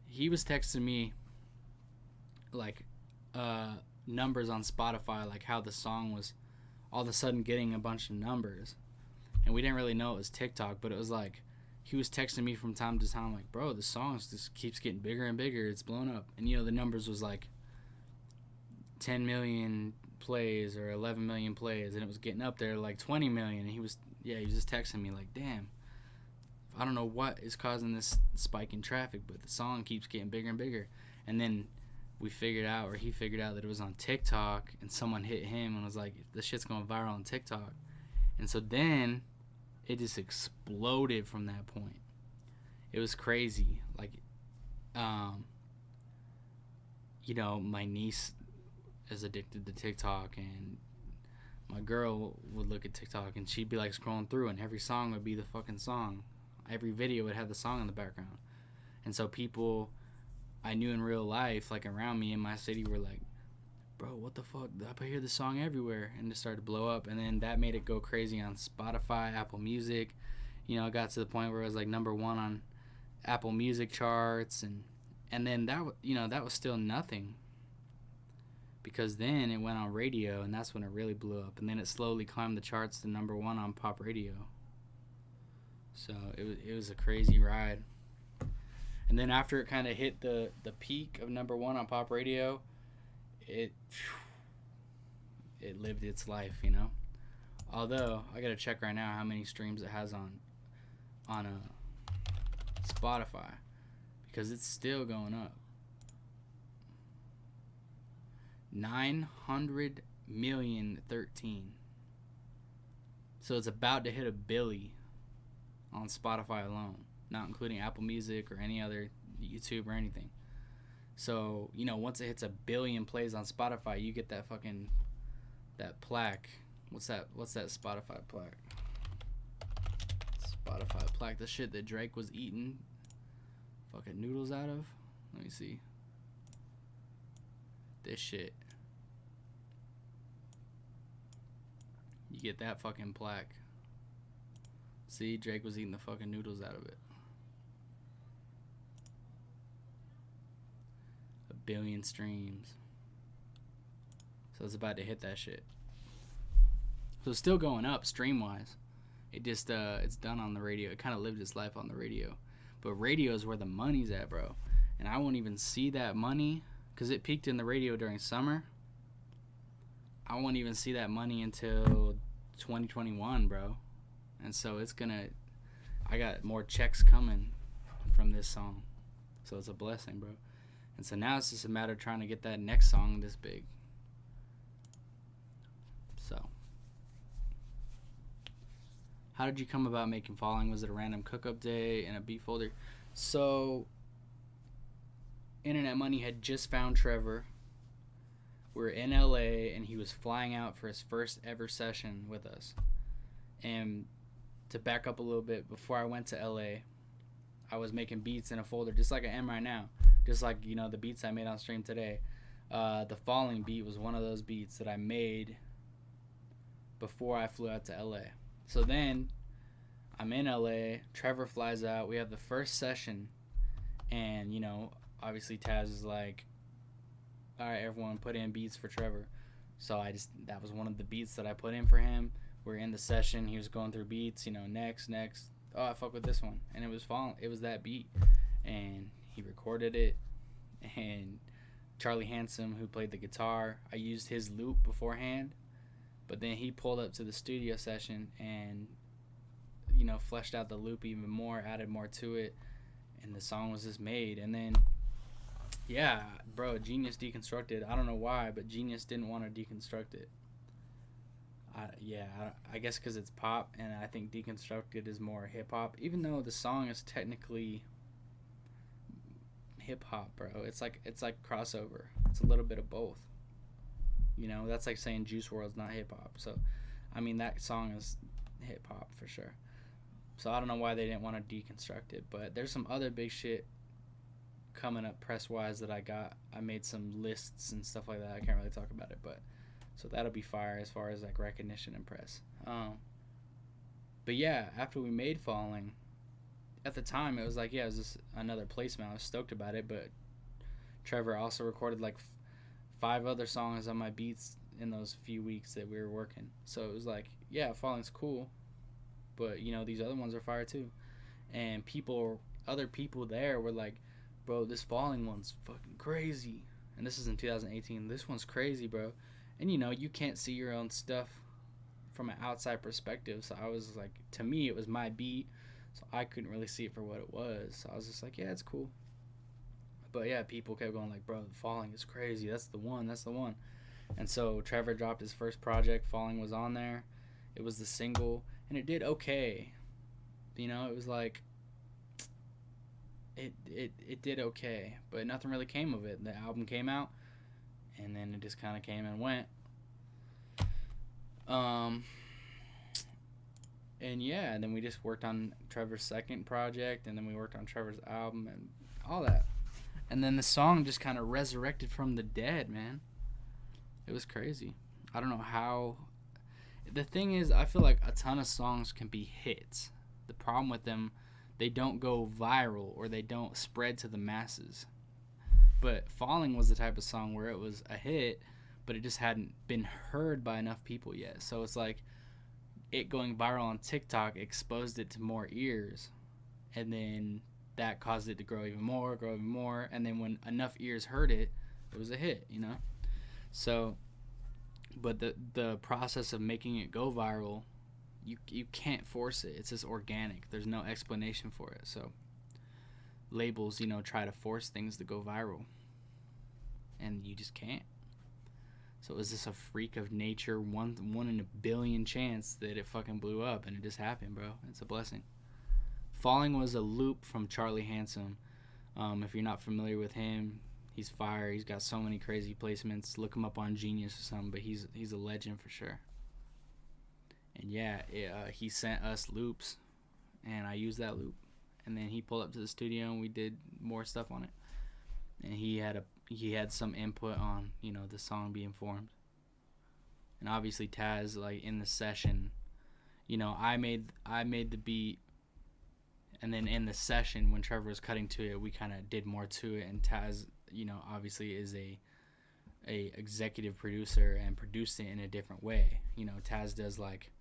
he was texting me like numbers on Spotify, like how the song was all of a sudden getting a bunch of numbers, and we didn't really know it was TikTok, but it was like he was texting me from time to time like, bro, the song just keeps getting bigger and bigger, it's blown up. And you know, the numbers was like 10 million plays or 11 million plays, and it was getting up there like 20 million, and he was just texting me like, damn, I don't know what is causing this spike in traffic, but the song keeps getting bigger and bigger. And then he figured out that it was on TikTok, and someone hit him and was like, this shit's going viral on TikTok. And so then it just exploded from that point. It was crazy. Like, you know, my niece is addicted to TikTok, and my girl would look at TikTok, and she'd be like scrolling through, and every song would be the fucking song. Every video would have the song in the background. And so people I knew in real life, like around me in my city, were like, bro, what the fuck? I hear this song everywhere. And it started to blow up. And then that made it go crazy on Spotify, Apple Music. You know, it got to the point where it was like number 1 on Apple Music charts. And then that was still nothing. Because then it went on radio, and that's when it really blew up. And then it slowly climbed the charts to number 1 on pop radio. So it was a crazy ride. And then after it kind of hit the peak of number 1 on pop radio, it lived its life, you know. Although I gotta check right now how many streams it has on Spotify, because it's still going up. 900,000,013. So it's about to hit a billy on Spotify alone, not including Apple Music or any other YouTube or anything. So, you know, once it hits a billion plays on Spotify, you get that plaque. What's that Spotify plaque? Spotify plaque, the shit that Drake was eating fucking noodles out of. Let me see. This shit. You get that fucking plaque. See, Drake was eating the fucking noodles out of it. 1 billion streams. So it's about to hit that shit. So it's still going up stream-wise. It just, it's done on the radio. It kind of lived its life on the radio. But radio is where the money's at, bro. And I won't even see that money, because it peaked in the radio during summer. I won't even see that money until 2021, bro. And so I got more checks coming from this song. So it's a blessing, bro. And so now it's just a matter of trying to get that next song this big. So, how did you come about making Falling? Was it a random cook-up day in a beat folder? So, Internet Money had just found Trevor. We were in LA, and he was flying out for his first ever session with us. And to back up a little bit, before I went to LA, I was making beats in a folder just like I am right now. Just like, you know, the beats I made on stream today. The Falling beat was one of those beats that I made before I flew out to LA. So then I'm in LA, Trevor flies out, we have the first session, and, you know, obviously Taz is like, all right, everyone put in beats for Trevor. So that was one of the beats that I put in for him. We're in the session, he was going through beats, you know, next. Oh, I fuck with this one. And it was that beat. And he recorded it. And Charlie Handsome, who played the guitar, I used his loop beforehand. But then he pulled up to the studio session and, you know, fleshed out the loop even more, added more to it. And the song was just made. And then Yeah, bro, Genius deconstructed. I don't know why, but Genius didn't want to deconstruct it. I guess because it's pop, and I think deconstructed is more hip hop. Even though the song is technically hip hop, bro, it's like crossover. It's a little bit of both. That's like saying Juice WRLD's not hip hop. So, I mean, that song is hip hop for sure. So I don't know why they didn't want to deconstruct it, but there's some other big shit coming up press wise that I got. I made some lists and stuff like that. I can't really talk about it, but so that'll be fire as far as like recognition and press. But yeah, after we made Falling, at the time it was like, yeah, it was just another placement. I was stoked about it, but Trevor also recorded like 5 other songs on my beats in those few weeks that we were working. So it was like, yeah, Falling's cool, but these other ones are fire too. And other people there were like, bro, this Falling one's fucking crazy. And this is in 2018. This one's crazy, bro. And you can't see your own stuff from an outside perspective. So I was like, to me, it was my beat. So I couldn't really see it for what it was. So I was just like, yeah, it's cool. But yeah, people kept going like, bro, Falling is crazy. That's the one. That's the one. And so Trevor dropped his first project. Falling was on there. It was the single. And it did okay. It was like, it did okay. But nothing really came of it. The album came out. And then it just kind of came and went. And yeah, and then we just worked on Trevor's second project, and then we worked on Trevor's album and all that. And then the song just kind of resurrected from the dead, man. It was crazy. I don't know how. The thing is, I feel like a ton of songs can be hits. The problem with them, they don't go viral or they don't spread to the masses. But Falling was the type of song where it was a hit, but it just hadn't been heard by enough people yet. So it's like it going viral on TikTok exposed it to more ears, and then that caused it to grow even more, and then when enough ears heard it, it was a hit, So, but the process of making it go viral, you can't force it. It's just organic. There's no explanation for it. So labels, try to force things to go viral, and you just can't. So it was just a freak of nature, one in a billion chance that it fucking blew up, and it just happened, bro. It's a blessing. Falling was a loop from Charlie Handsome. If you're not familiar with him, he's fire. He's got so many crazy placements. Look him up on Genius or something, but he's a legend for sure. And yeah, he sent us loops, and I used that loop. And then he pulled up to the studio and we did more stuff on it. And he had some input on, the song being formed. And obviously Taz, like in the session, I made the beat, and then in the session when Trevor was cutting to it, we kind of did more to it. And Taz, obviously is a executive producer and produced it in a different way. Taz does like,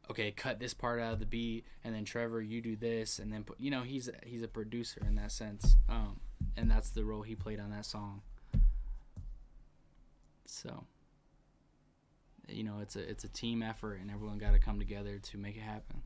okay, cut this part out of the beat, and then Trevor, you do this, and then put, he's a producer in that sense, and that's the role he played on that song. So, it's a team effort, and everyone got to come together to make it happen.